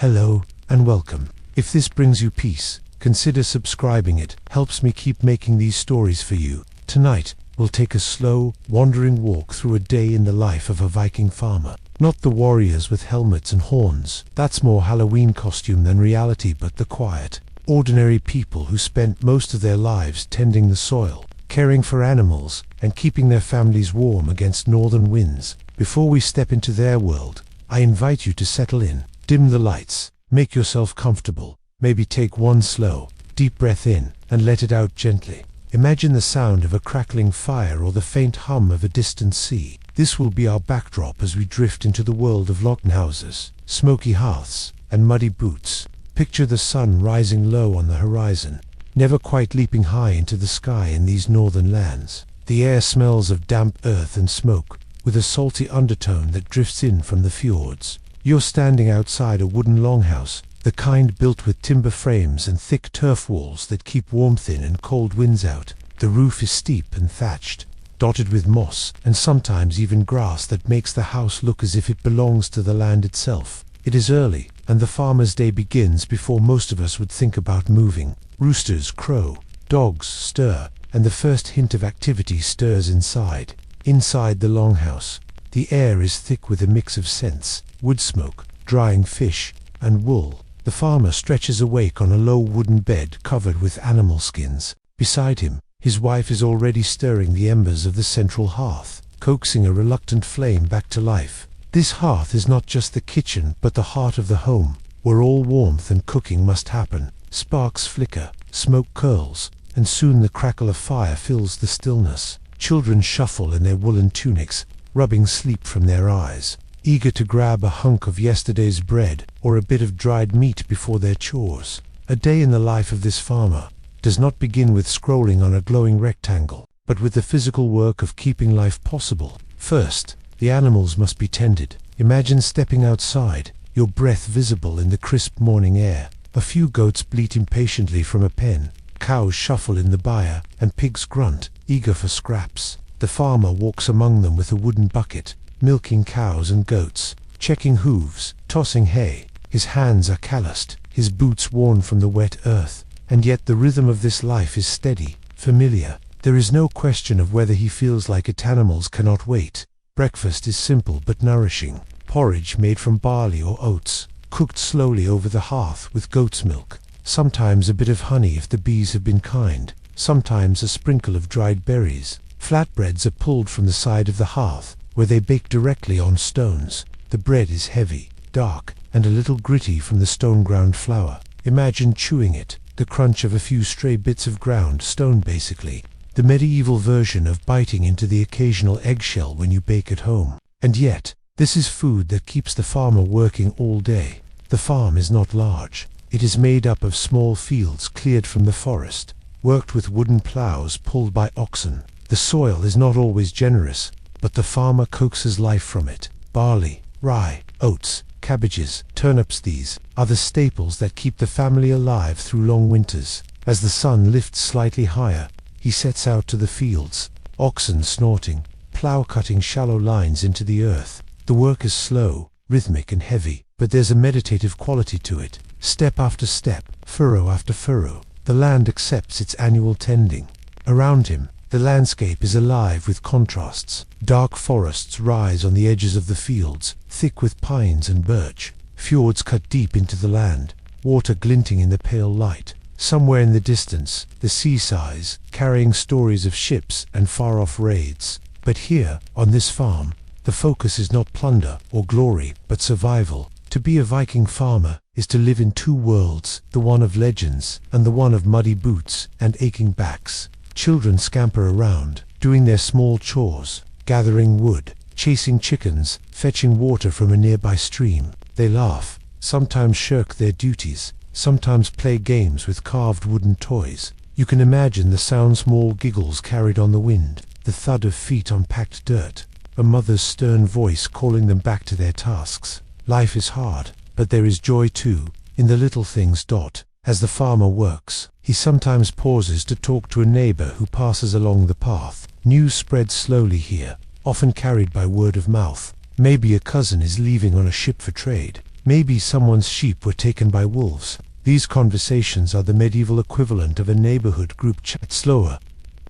Hello, and welcome. If this brings you peace, consider subscribing. It helps me keep making these stories for you. Tonight, we'll take a slow, wandering walk through a day in the life of a Viking farmer. Not the warriors with helmets and horns. That's more Halloween costume than reality, but the quiet, ordinary people who spent most of their lives tending the soil, caring for animals, and keeping their families warm against northern winds. Before we step into their world, I invite you to settle in. Dim the lights, make yourself comfortable, maybe take one slow, deep breath in, and let it out gently. Imagine the sound of a crackling fire or the faint hum of a distant sea. This will be our backdrop as we drift into the world of longhouses, smoky hearths, and muddy boots. Picture the sun rising low on the horizon, never quite leaping high into the sky in these northern lands. The air smells of damp earth and smoke, with a salty undertone that drifts in from the fjords. You're standing outside a wooden longhouse, the kind built with timber frames and thick turf walls that keep warmth in and cold winds out. The roof is steep and thatched, dotted with moss, and sometimes even grass that makes the house look as if it belongs to the land itself. It is early, and the farmer's day begins before most of us would think about moving. Roosters crow, dogs stir, and the first hint of activity stirs inside. Inside the longhouse, the air is thick with a mix of scents: wood smoke, drying fish, and wool. The farmer stretches awake on a low wooden bed covered with animal skins. Beside him, his wife is already stirring the embers of the central hearth, coaxing a reluctant flame back to life. This hearth is not just the kitchen, but the heart of the home, where all warmth and cooking must happen. Sparks flicker, smoke curls, and soon the crackle of fire fills the stillness. Children shuffle in their woolen tunics, rubbing sleep from their eyes, eager to grab a hunk of yesterday's bread or a bit of dried meat before their chores. A day in the life of this farmer does not begin with scrolling on a glowing rectangle, but with the physical work of keeping life possible. First, the animals must be tended. Imagine stepping outside, your breath visible in the crisp morning air. A few goats bleat impatiently from a pen, cows shuffle in the byre, and pigs grunt, eager for scraps. The farmer walks among them with a wooden bucket, milking cows and goats, checking hooves, tossing hay. His hands are calloused, his boots worn from the wet earth, and yet the rhythm of this life is steady, familiar. There is no question of whether he feels like it. Animals cannot wait. Breakfast is simple but nourishing: porridge made from barley or oats, cooked slowly over the hearth with goat's milk. Sometimes a bit of honey if the bees have been kind, sometimes a sprinkle of dried berries. Flatbreads are pulled from the side of the hearth, where they bake directly on stones. The bread is heavy, dark, and a little gritty from the stone-ground flour. Imagine chewing it, the crunch of a few stray bits of ground stone, basically. The medieval version of biting into the occasional eggshell when you bake at home. And yet, this is food that keeps the farmer working all day. The farm is not large. It is made up of small fields cleared from the forest, worked with wooden plows pulled by oxen. The soil is not always generous, but the farmer coaxes life from it. Barley, rye, oats, cabbages, turnips, these are the staples that keep the family alive through long winters. As the sun lifts slightly higher, he sets out to the fields, oxen snorting, plow cutting shallow lines into the earth. The work is slow, rhythmic, and heavy, but there's a meditative quality to it. Step after step, furrow after furrow, the land accepts its annual tending. Around him, the landscape is alive with contrasts. Dark forests rise on the edges of the fields, thick with pines and birch. Fjords cut deep into the land, water glinting in the pale light. Somewhere in the distance, the sea sighs, carrying stories of ships and far-off raids. But here, on this farm, the focus is not plunder or glory, but survival. To be a Viking farmer is to live in two worlds, the one of legends and the one of muddy boots and aching backs. Children scamper around, doing their small chores, gathering wood, chasing chickens, fetching water from a nearby stream. They laugh, sometimes shirk their duties, sometimes play games with carved wooden toys. You can imagine the sound: small giggles carried on the wind, the thud of feet on packed dirt, a mother's stern voice calling them back to their tasks. Life is hard, but there is joy too, in the little things. As the farmer works, he sometimes pauses to talk to a neighbor who passes along the path. News spreads slowly here, often carried by word of mouth. Maybe a cousin is leaving on a ship for trade. Maybe someone's sheep were taken by wolves. These conversations are the medieval equivalent of a neighborhood group chat, slower,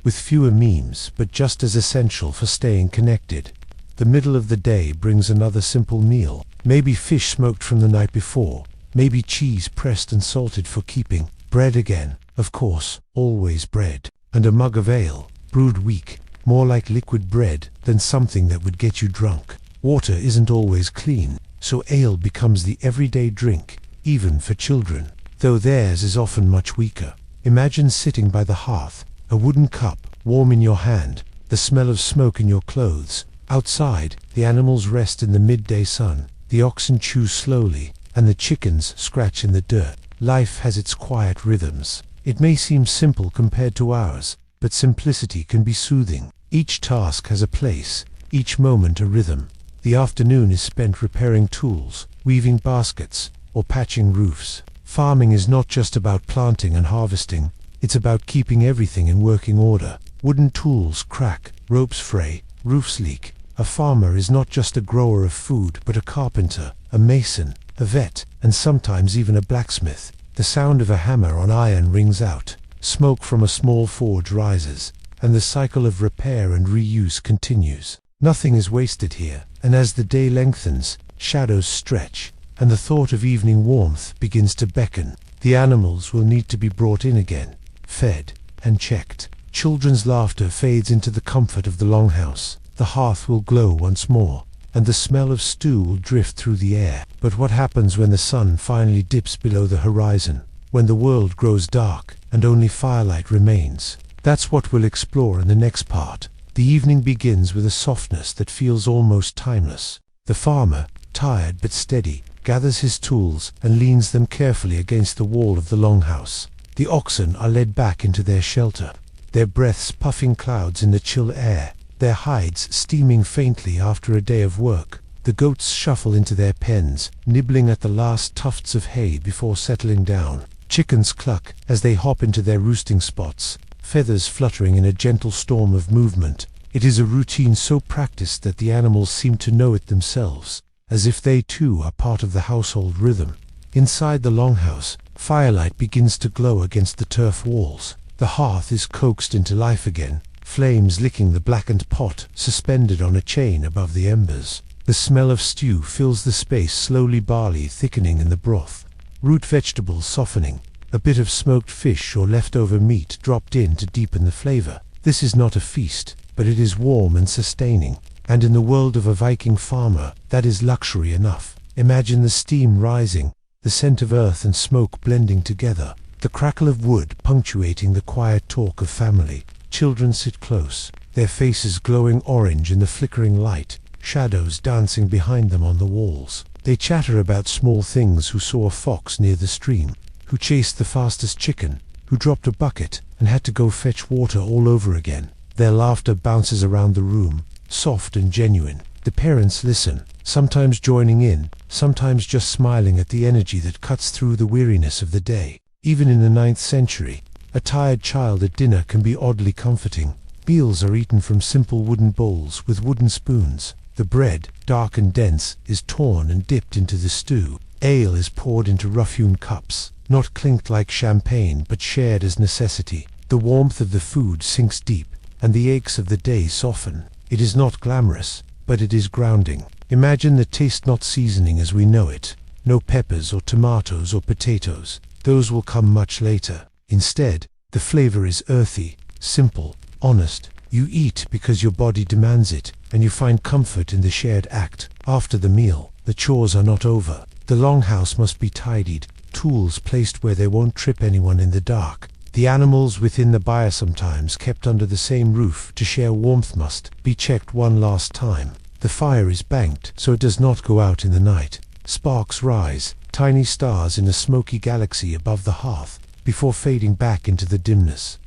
with fewer memes, but just as essential for staying connected. The middle of the day brings another simple meal. Maybe fish smoked from the night before. Maybe cheese pressed and salted for keeping. Bread again, of course, always bread. And a mug of ale, brewed weak, more like liquid bread than something that would get you drunk. Water isn't always clean, so ale becomes the everyday drink, even for children, though theirs is often much weaker. Imagine sitting by the hearth, a wooden cup, warm in your hand, the smell of smoke in your clothes. Outside, the animals rest in the midday sun, the oxen chew slowly, and the chickens scratch in the dirt. Life has its quiet rhythms. It may seem simple compared to ours, but simplicity can be soothing. Each task has a place, each moment a rhythm. The afternoon is spent repairing tools, weaving baskets, or patching roofs. Farming is not just about planting and harvesting, it's about keeping everything in working order. Wooden tools crack, ropes fray, roofs leak. A farmer is not just a grower of food, but a carpenter, a mason, a vet, and sometimes even a blacksmith. The sound of a hammer on iron rings out, smoke from a small forge rises, and the cycle of repair and reuse continues. Nothing is wasted here, and as the day lengthens, shadows stretch, and the thought of evening warmth begins to beckon. The animals will need to be brought in again, fed and checked. Children's laughter fades into the comfort of the longhouse. The hearth will glow once more, and the smell of stew will drift through the air. But what happens when the sun finally dips below the horizon? When the world grows dark, and only firelight remains? That's what we'll explore in the next part. The evening begins with a softness that feels almost timeless. The farmer, tired but steady, gathers his tools and leans them carefully against the wall of the longhouse. The oxen are led back into their shelter, their breaths puffing clouds in the chill air, their hides steaming faintly after a day of work. The goats shuffle into their pens, nibbling at the last tufts of hay before settling down. Chickens cluck as they hop into their roosting spots, feathers fluttering in a gentle storm of movement. It is a routine so practiced that the animals seem to know it themselves, as if they too are part of the household rhythm. Inside the longhouse, firelight begins to glow against the turf walls. The hearth is coaxed into life again, flames licking the blackened pot suspended on a chain above the embers. The smell of stew fills the space, slowly barley thickening in the broth, root vegetables softening, a bit of smoked fish or leftover meat dropped in to deepen the flavor. This is not a feast, but it is warm and sustaining, and in the world of a Viking farmer, that is luxury enough. Imagine the steam rising, the scent of earth and smoke blending together, the crackle of wood punctuating the quiet talk of family. Children sit close, their faces glowing orange in the flickering light, shadows dancing behind them on the walls. They chatter about small things: who saw a fox near the stream, who chased the fastest chicken, who dropped a bucket and had to go fetch water all over again. Their laughter bounces around the room, soft and genuine. The parents listen, sometimes joining in, sometimes just smiling at the energy that cuts through the weariness of the day. Even in the 9th century, a tired child at dinner can be oddly comforting. Meals are eaten from simple wooden bowls with wooden spoons. The bread, dark and dense, is torn and dipped into the stew. Ale is poured into rough-hewn cups, not clinked like champagne but shared as necessity. The warmth of the food sinks deep, and the aches of the day soften. It is not glamorous, but it is grounding. Imagine the taste not seasoning as we know it. No peppers or tomatoes or potatoes. Those will come much later. Instead, the flavor is earthy, simple, honest. You eat because your body demands it, and you find comfort in the shared act. After the meal, the chores are not over. The longhouse must be tidied, tools placed where they won't trip anyone in the dark. The animals within the byre, sometimes kept under the same roof to share warmth, must be checked one last time. The fire is banked so it does not go out in the night. Sparks rise, tiny stars in a smoky galaxy above the hearth, before fading back into the dimness.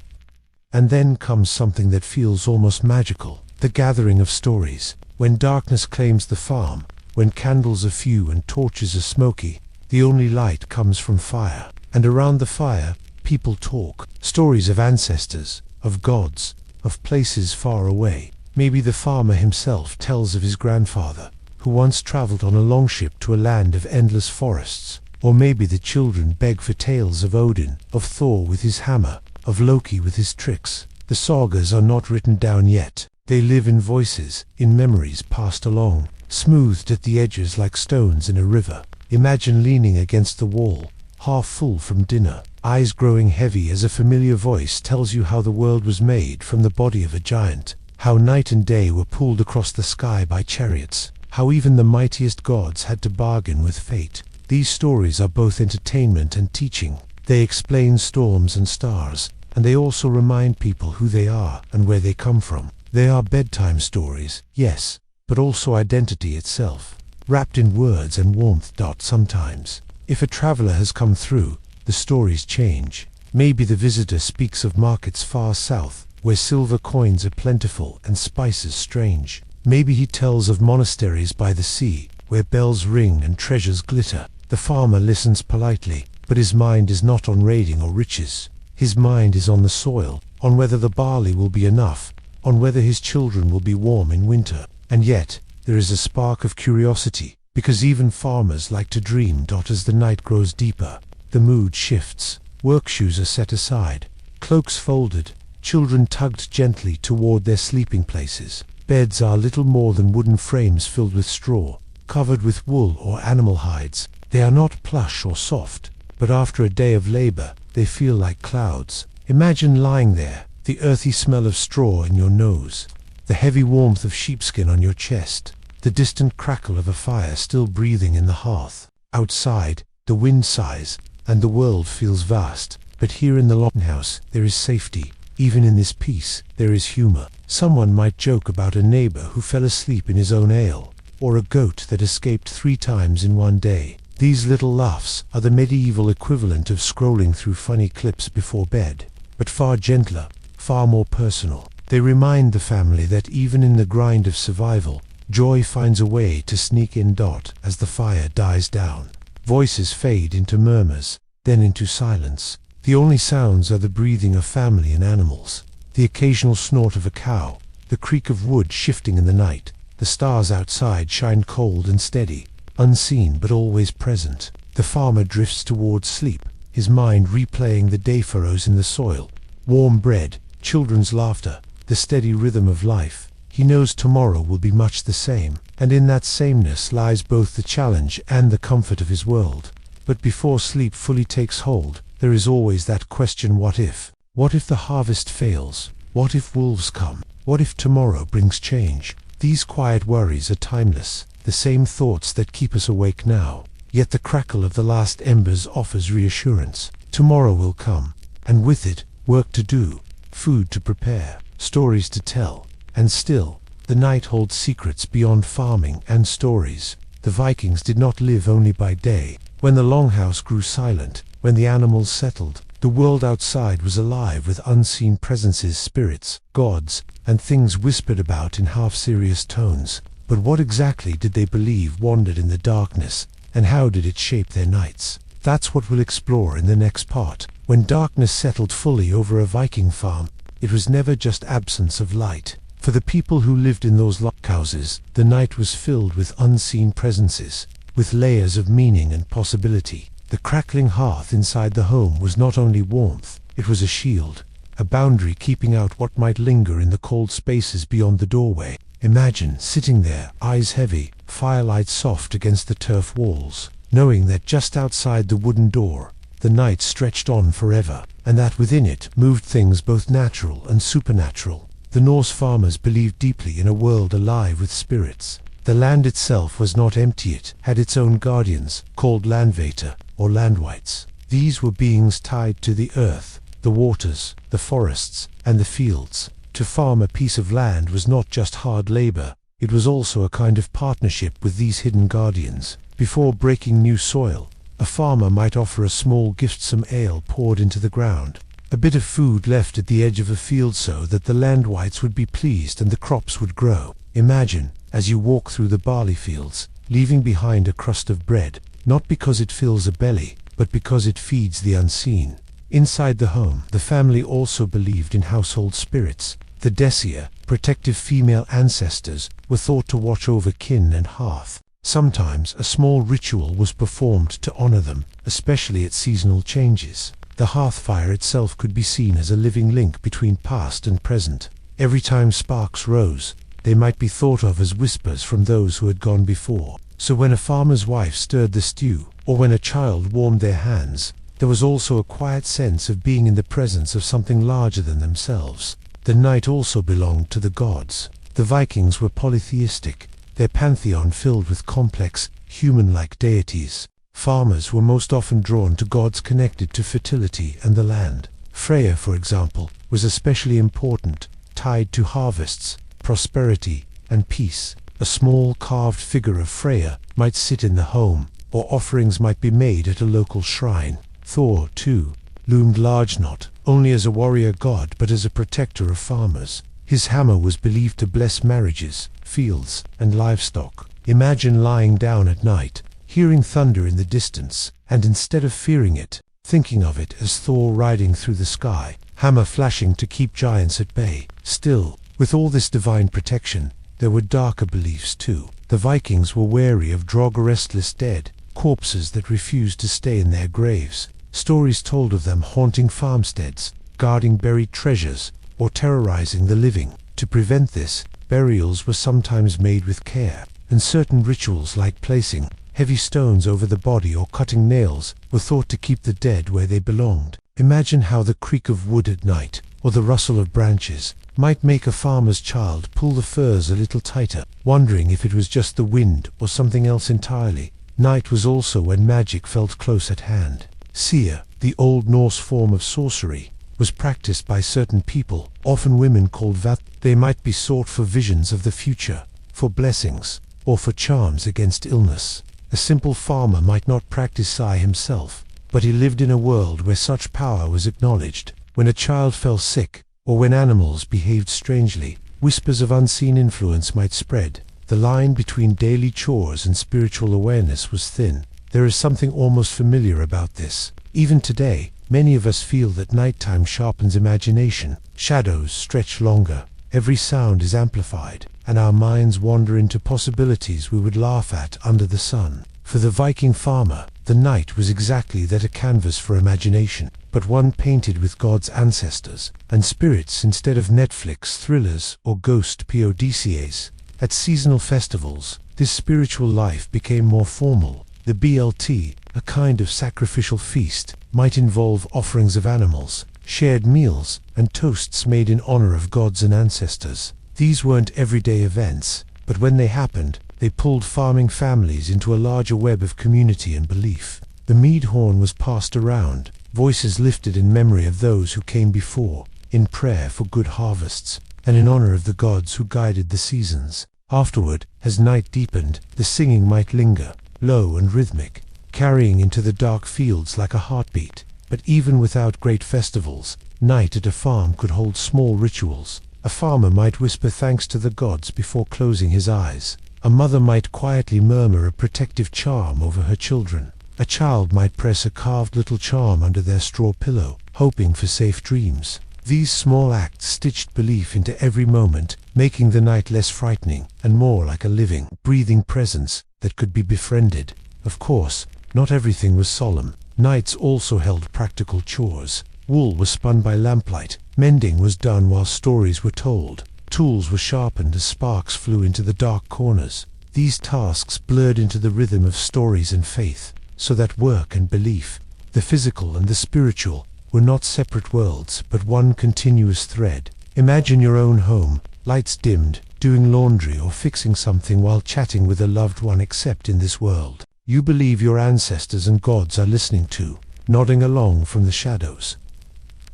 And then comes something that feels almost magical, the gathering of stories. When darkness claims the farm, when candles are few and torches are smoky, the only light comes from fire. And around the fire, people talk. Stories of ancestors, of gods, of places far away. Maybe the farmer himself tells of his grandfather, who once traveled on a longship to a land of endless forests. Or maybe the children beg for tales of Odin, of Thor with his hammer, of Loki with his tricks. The sagas are not written down yet. They live in voices, in memories passed along, smoothed at the edges like stones in a river. Imagine leaning against the wall, half full from dinner, eyes growing heavy as a familiar voice tells you how the world was made from the body of a giant, how night and day were pulled across the sky by chariots, how even the mightiest gods had to bargain with fate. These stories are both entertainment and teaching. They explain storms and stars, and they also remind people who they are and where they come from. They are bedtime stories, yes, but also identity itself, wrapped in words and warmth. Sometimes, if a traveler has come through, the stories change. Maybe the visitor speaks of markets far south, where silver coins are plentiful and spices strange. Maybe he tells of monasteries by the sea, where bells ring and treasures glitter. The farmer listens politely, but his mind is not on raiding or riches. His mind is on the soil, on whether the barley will be enough, on whether his children will be warm in winter. And yet, there is a spark of curiosity, because even farmers like to dream. As the night grows deeper, the mood shifts. Work shoes are set aside, cloaks folded, children tugged gently toward their sleeping places. Beds are little more than wooden frames filled with straw, covered with wool or animal hides. They are not plush or soft, but after a day of labor, they feel like clouds. Imagine lying there, the earthy smell of straw in your nose, the heavy warmth of sheepskin on your chest, the distant crackle of a fire still breathing in the hearth. Outside, the wind sighs, and the world feels vast. But here in the longhouse, there is safety. Even in this peace, there is humor. Someone might joke about a neighbor who fell asleep in his own ale, or a goat that escaped 3 times in one day. These little laughs are the medieval equivalent of scrolling through funny clips before bed, but far gentler, far more personal. They remind the family that even in the grind of survival, joy finds a way to sneak in. As the fire dies down, voices fade into murmurs, then into silence. The only sounds are the breathing of family and animals, the occasional snort of a cow, the creak of wood shifting in the night. The stars outside shine cold and steady, unseen but always present. The farmer drifts towards sleep, his mind replaying the day furrows in the soil, warm bread, children's laughter, the steady rhythm of life. He knows tomorrow will be much the same, and in that sameness lies both the challenge and the comfort of his world. But before sleep fully takes hold, there is always that question: what if? What if the harvest fails? What if wolves come? What if tomorrow brings change? These quiet worries are timeless, the same thoughts that keep us awake now. Yet the crackle of the last embers offers reassurance. Tomorrow will come, and with it, work to do, food to prepare, stories to tell. And still, the night holds secrets beyond farming and stories. The Vikings did not live only by day. When the longhouse grew silent, when the animals settled, the world outside was alive with unseen presences, spirits, gods, and things whispered about in half-serious tones. But what exactly did they believe wandered in the darkness, and how did it shape their nights? That's what we'll explore in the next part. When darkness settled fully over a Viking farm, it was never just absence of light. For the people who lived in those longhouses, the night was filled with unseen presences, with layers of meaning and possibility. The crackling hearth inside the home was not only warmth, it was a shield, a boundary keeping out what might linger in the cold spaces beyond the doorway. Imagine sitting there, eyes heavy, firelight soft against the turf walls, knowing that just outside the wooden door, the night stretched on forever, and that within it moved things both natural and supernatural. The Norse farmers believed deeply in a world alive with spirits. The land itself was not empty, it had its own guardians, called landvætter, or landwights. These were beings tied to the earth, the waters, the forests, and the fields. To farm a piece of land was not just hard labor, it was also a kind of partnership with these hidden guardians. Before breaking new soil, a farmer might offer a small gift, some ale poured into the ground, a bit of food left at the edge of a field so that the landwights would be pleased and the crops would grow. Imagine, as you walk through the barley fields, leaving behind a crust of bread, not because it fills a belly, but because it feeds the unseen. Inside the home, the family also believed in household spirits, the desia, protective female ancestors were thought to watch over kin and hearth. Sometimes a small ritual was performed to honor them, especially at seasonal changes. The hearth fire itself could be seen as a living link between past and present. Every time sparks rose, they might be thought of as whispers from those who had gone before. So when a farmer's wife stirred the stew, or when a child warmed their hands, there was also a quiet sense of being in the presence of something larger than themselves. The night also belonged to the gods. The Vikings were polytheistic, their pantheon filled with complex, human-like deities. Farmers were most often drawn to gods connected to fertility and the land. Freya, for example, was especially important, tied to harvests, prosperity, and peace. A small carved figure of Freya might sit in the home, or offerings might be made at a local shrine. Thor, too, loomed large not only as a warrior god but as a protector of farmers. His hammer was believed to bless marriages, fields, and livestock. Imagine lying down at night, hearing thunder in the distance, and instead of fearing it, thinking of it as Thor riding through the sky, hammer flashing to keep giants at bay. Still, with all this divine protection, there were darker beliefs too. The Vikings were wary of Drog, restless dead, corpses that refused to stay in their graves. Stories told of them haunting farmsteads, guarding buried treasures, or terrorizing the living. To prevent this, burials were sometimes made with care, and certain rituals like placing heavy stones over the body or cutting nails were thought to keep the dead where they belonged. Imagine how the creak of wood at night, or the rustle of branches, might make a farmer's child pull the furs a little tighter, wondering if it was just the wind or something else entirely. Night was also when magic felt close at hand. Seer, the Old Norse form of sorcery, was practiced by certain people, often women called vat. They might be sought for visions of the future, for blessings, or for charms against illness. A simple farmer might not practice Sai himself, but he lived in a world where such power was acknowledged. When a child fell sick, or when animals behaved strangely, whispers of unseen influence might spread. The line between daily chores and spiritual awareness was thin. There is something almost familiar about this. Even today, many of us feel that nighttime sharpens imagination. Shadows stretch longer, every sound is amplified, and our minds wander into possibilities we would laugh at under the sun. For the Viking farmer, the night was exactly that, a canvas for imagination, but one painted with God's ancestors and spirits instead of Netflix thrillers or ghost PODCAs. At seasonal festivals, this spiritual life became more formal. The BLT, a kind of sacrificial feast, might involve offerings of animals, shared meals, and toasts made in honor of gods and ancestors. These weren't everyday events, but when they happened, they pulled farming families into a larger web of community and belief. The mead horn was passed around, voices lifted in memory of those who came before, in prayer for good harvests, and in honor of the gods who guided the seasons. Afterward, as night deepened, the singing might linger, low and rhythmic, carrying into the dark fields like a heartbeat. But even without great festivals, night at a farm could hold small rituals. A farmer might whisper thanks to the gods before closing his eyes. A mother might quietly murmur a protective charm over her children. A child might press a carved little charm under their straw pillow, hoping for safe dreams. These small acts stitched belief into every moment, making the night less frightening and more like a living, breathing presence that could be befriended. Of course, not everything was solemn. Nights also held practical chores. Wool was spun by lamplight, mending was done while stories were told, tools were sharpened as sparks flew into the dark corners. These tasks blurred into the rhythm of stories and faith, so that work and belief, the physical and the spiritual, were not separate worlds, but one continuous thread. Imagine your own home, lights dimmed, doing laundry or fixing something while chatting with a loved one. Except in this world, you believe your ancestors and gods are listening to, nodding along from the shadows.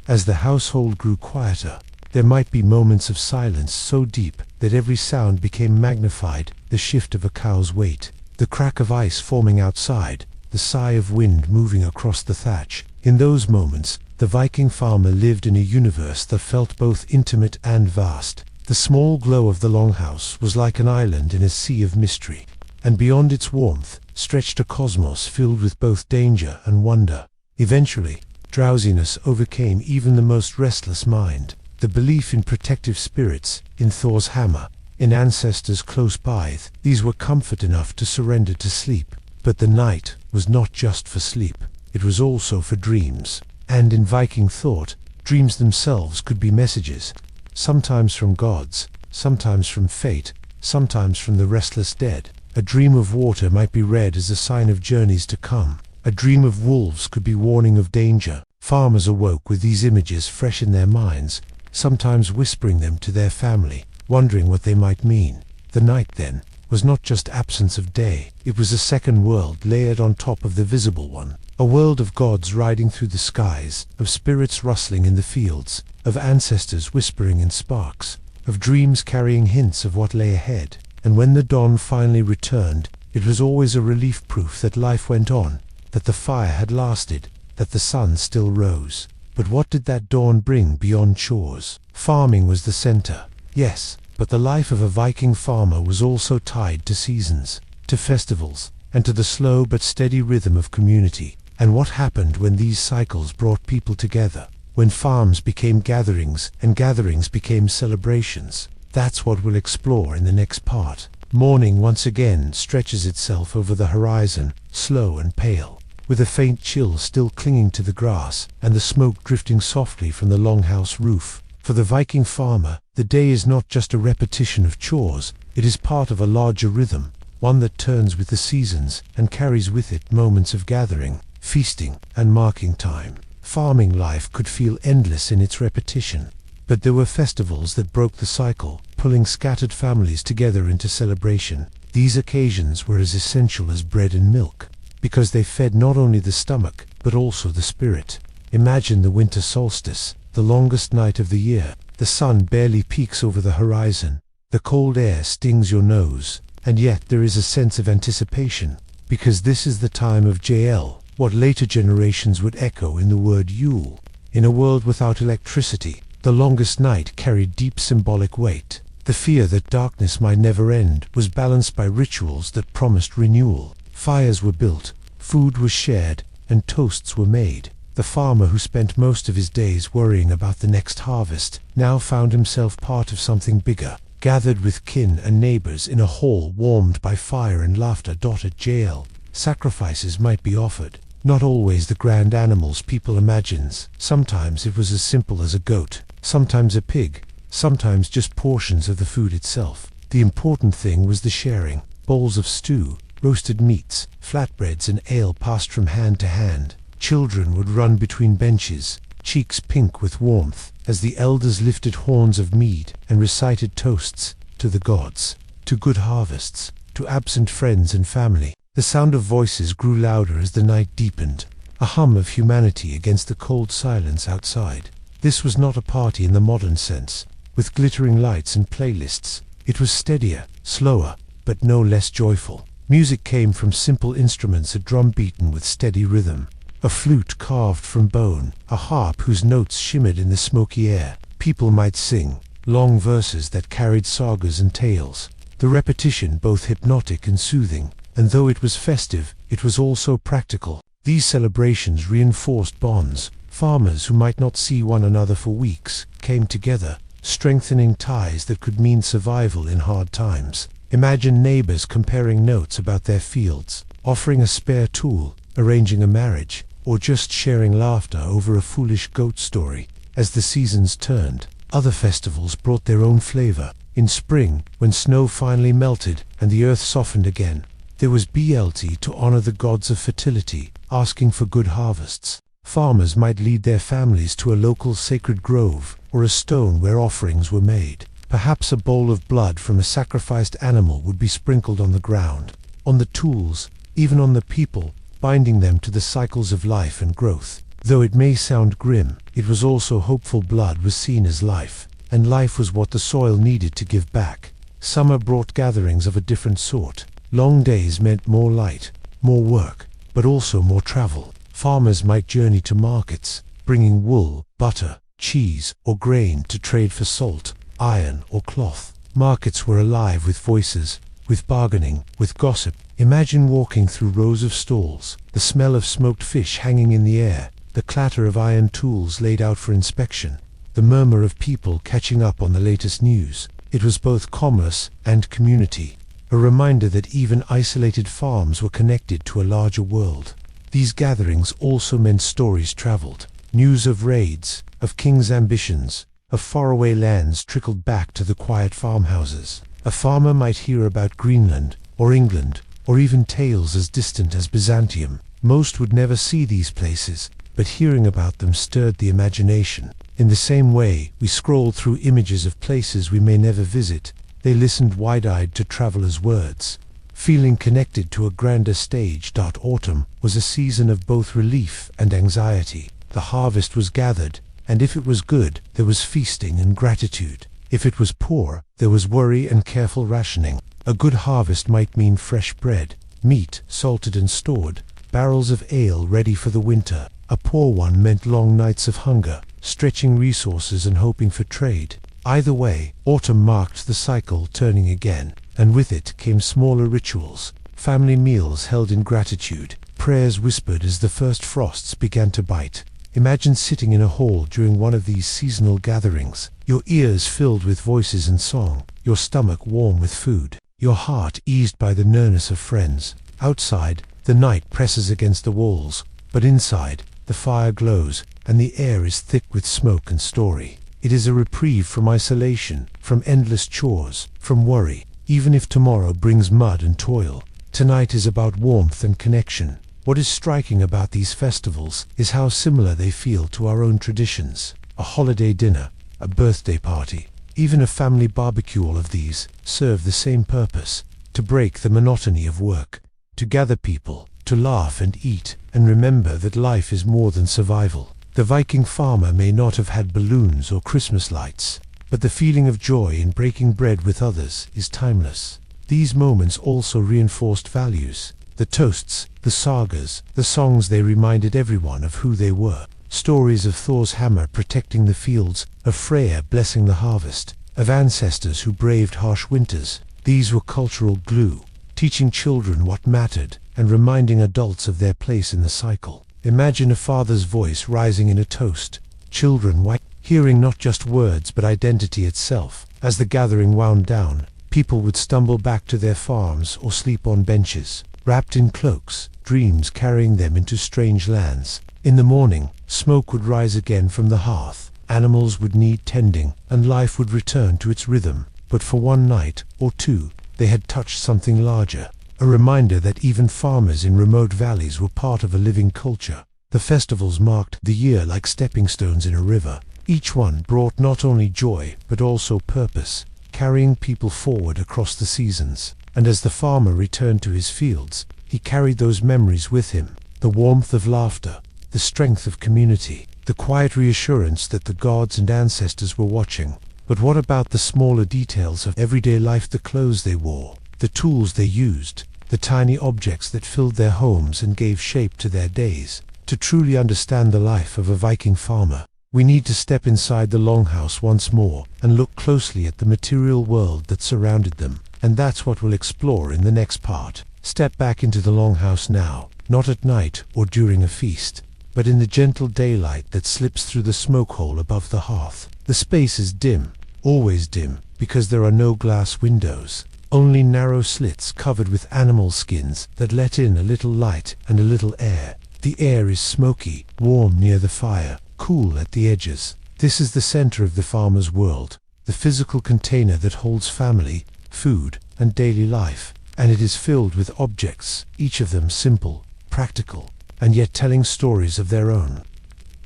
As the household grew quieter, there might be moments of silence so deep that every sound became magnified, the shift of a cow's weight, the crack of ice forming outside, the sigh of wind moving across the thatch. In those moments, the Viking farmer lived in a universe that felt both intimate and vast. The small glow of the longhouse was like an island in a sea of mystery, and beyond its warmth stretched a cosmos filled with both danger and wonder. Eventually, drowsiness overcame even the most restless mind. the belief in protective spirits, in Thor's hammer, in ancestors close by. These were comfort enough to surrender to sleep. But the night was not just for sleep, it was also for dreams. And in Viking thought, dreams themselves could be messages, sometimes from gods, sometimes from fate, sometimes from the restless dead. A dream of water might be read as a sign of journeys to come. A dream of wolves could be warning of danger. Farmers awoke with these images fresh in their minds, sometimes whispering them to their family, wondering what they might mean. The night, then, was not just absence of day, it was a second world layered on top of the visible one. A world of gods riding through the skies, of spirits rustling in the fields, of ancestors whispering in sparks, of dreams carrying hints of what lay ahead. And when the dawn finally returned, it was always a relief, proof that life went on, that the fire had lasted, that the sun still rose. But what did that dawn bring beyond chores? Farming was the center, yes, but the life of a Viking farmer was also tied to seasons, to festivals, and to the slow but steady rhythm of community. And what happened when these cycles brought people together? When farms became gatherings, and gatherings became celebrations? That's what we'll explore in the next part. Morning once again stretches itself over the horizon, slow and pale, with a faint chill still clinging to the grass, and the smoke drifting softly from the longhouse roof. For the Viking farmer, the day is not just a repetition of chores, it is part of a larger rhythm, one that turns with the seasons and carries with it moments of gathering, feasting, and marking time. Farming life could feel endless in its repetition, but there were festivals that broke the cycle, pulling scattered families together into celebration. These occasions were as essential as bread and milk, because they fed not only the stomach, but also the spirit. Imagine the winter solstice, the longest night of the year. The sun barely peeks over the horizon. The cold air stings your nose, and yet there is a sense of anticipation, because this is the time of JL, what later generations would echo in the word Yule. In a world without electricity, the longest night carried deep symbolic weight. The fear that darkness might never end was balanced by rituals that promised renewal. Fires were built, food was shared, and toasts were made. The farmer who spent most of his days worrying about the next harvest now found himself part of something bigger, gathered with kin and neighbors in a hall warmed by fire and laughter. At jail, sacrifices might be offered, not always the grand animals people imagines. Sometimes it was as simple as a goat, sometimes a pig, sometimes just portions of the food itself. The important thing was the sharing, bowls of stew, roasted meats, flatbreads and ale passed from hand to hand. Children would run between benches, cheeks pink with warmth, as the elders lifted horns of mead and recited toasts to the gods, to good harvests, to absent friends and family. The sound of voices grew louder as the night deepened, a hum of humanity against the cold silence outside. This was not a party in the modern sense, with glittering lights and playlists. It was steadier, slower, but no less joyful. Music came from simple instruments, a drum beaten with steady rhythm, a flute carved from bone, a harp whose notes shimmered in the smoky air. People might sing long verses that carried sagas and tales, the repetition both hypnotic and soothing. And though it was festive, it was also practical. These celebrations reinforced bonds. Farmers who might not see one another for weeks came together, strengthening ties that could mean survival in hard times. Imagine neighbors comparing notes about their fields, offering a spare tool, arranging a marriage, or just sharing laughter over a foolish goat story. As the seasons turned, other festivals brought their own flavor. In spring, when snow finally melted and the earth softened again, there was BLT to honor the gods of fertility, asking for good harvests. Farmers might lead their families to a local sacred grove, or a stone where offerings were made. Perhaps a bowl of blood from a sacrificed animal would be sprinkled on the ground, on the tools, even on the people, binding them to the cycles of life and growth. Though it may sound grim, it was also hopeful. Blood was seen as life, and life was what the soil needed to give back. Summer brought gatherings of a different sort. Long days meant more light, more work, but also more travel. Farmers might journey to markets, bringing wool, butter, cheese, or grain to trade for salt, iron, or cloth. Markets were alive with voices, with bargaining, with gossip. Imagine walking through rows of stalls, the smell of smoked fish hanging in the air, the clatter of iron tools laid out for inspection. the murmur of people catching up on the latest news. It was both commerce and community, a reminder that even isolated farms were connected to a larger world. These gatherings also meant stories traveled. News of raids, of kings' ambitions, of faraway lands trickled back to the quiet farmhouses. A farmer might hear about Greenland, or England, or even tales as distant as Byzantium. Most would never see these places, but hearing about them stirred the imagination. In the same way, we scrolled through images of places we may never visit. They listened wide-eyed to travelers' words, feeling connected to a grander stage. Autumn was a season of both relief and anxiety. The harvest was gathered, and if it was good, there was feasting and gratitude. If it was poor, there was worry and careful rationing. A good harvest might mean fresh bread, meat salted and stored, barrels of ale ready for the winter. A poor one meant long nights of hunger, stretching resources and hoping for trade. Either way, autumn marked the cycle turning again, and with it came smaller rituals, family meals held in gratitude, prayers whispered as the first frosts began to bite. Imagine sitting in a hall during one of these seasonal gatherings, your ears filled with voices and song, your stomach warm with food, your heart eased by the nearness of friends. Outside, the night presses against the walls, but inside, the fire glows, and the air is thick with smoke and story. It is a reprieve from isolation, from endless chores, from worry. Even if tomorrow brings mud and toil, tonight is about warmth and connection. What is striking about these festivals is how similar they feel to our own traditions. A holiday dinner, a birthday party, even a family barbecue, all of these serve the same purpose: to break the monotony of work, to gather people, to laugh and eat, and remember that life is more than survival. The Viking farmer may not have had balloons or Christmas lights, but the feeling of joy in breaking bread with others is timeless. These moments also reinforced values. The toasts, the sagas, the songs, they reminded everyone of who they were. Stories of Thor's hammer protecting the fields, of Freya blessing the harvest, of ancestors who braved harsh winters. These were cultural glue, teaching children what mattered and reminding adults of their place in the cycle. Imagine a father's voice rising in a toast, children hearing not just words but identity itself. As the gathering wound down, people would stumble back to their farms or sleep on benches, wrapped in cloaks, dreams carrying them into strange lands. In the morning, smoke would rise again from the hearth, animals would need tending, and life would return to its rhythm. But for one night, or two, they had touched something larger, a reminder that even farmers in remote valleys were part of a living culture. The festivals marked the year like stepping stones in a river. Each one brought not only joy, but also purpose, carrying people forward across the seasons. And as the farmer returned to his fields, he carried those memories with him: the warmth of laughter, the strength of community, the quiet reassurance that the gods and ancestors were watching. But what about the smaller details of everyday life? The clothes they wore, the tools they used, the tiny objects that filled their homes and gave shape to their days. To truly understand the life of a Viking farmer, we need to step inside the longhouse once more and look closely at the material world that surrounded them. And that's what we'll explore in the next part. Step back into the longhouse now, not at night or during a feast, but in the gentle daylight that slips through the smoke hole above the hearth. The space is dim, always dim, because there are no glass windows, only narrow slits covered with animal skins that let in a little light and a little air. The air is smoky, warm near the fire, cool at the edges. This is the center of the farmer's world, the physical container that holds family, food, and daily life. And it is filled with objects, each of them simple, practical, and yet telling stories of their own.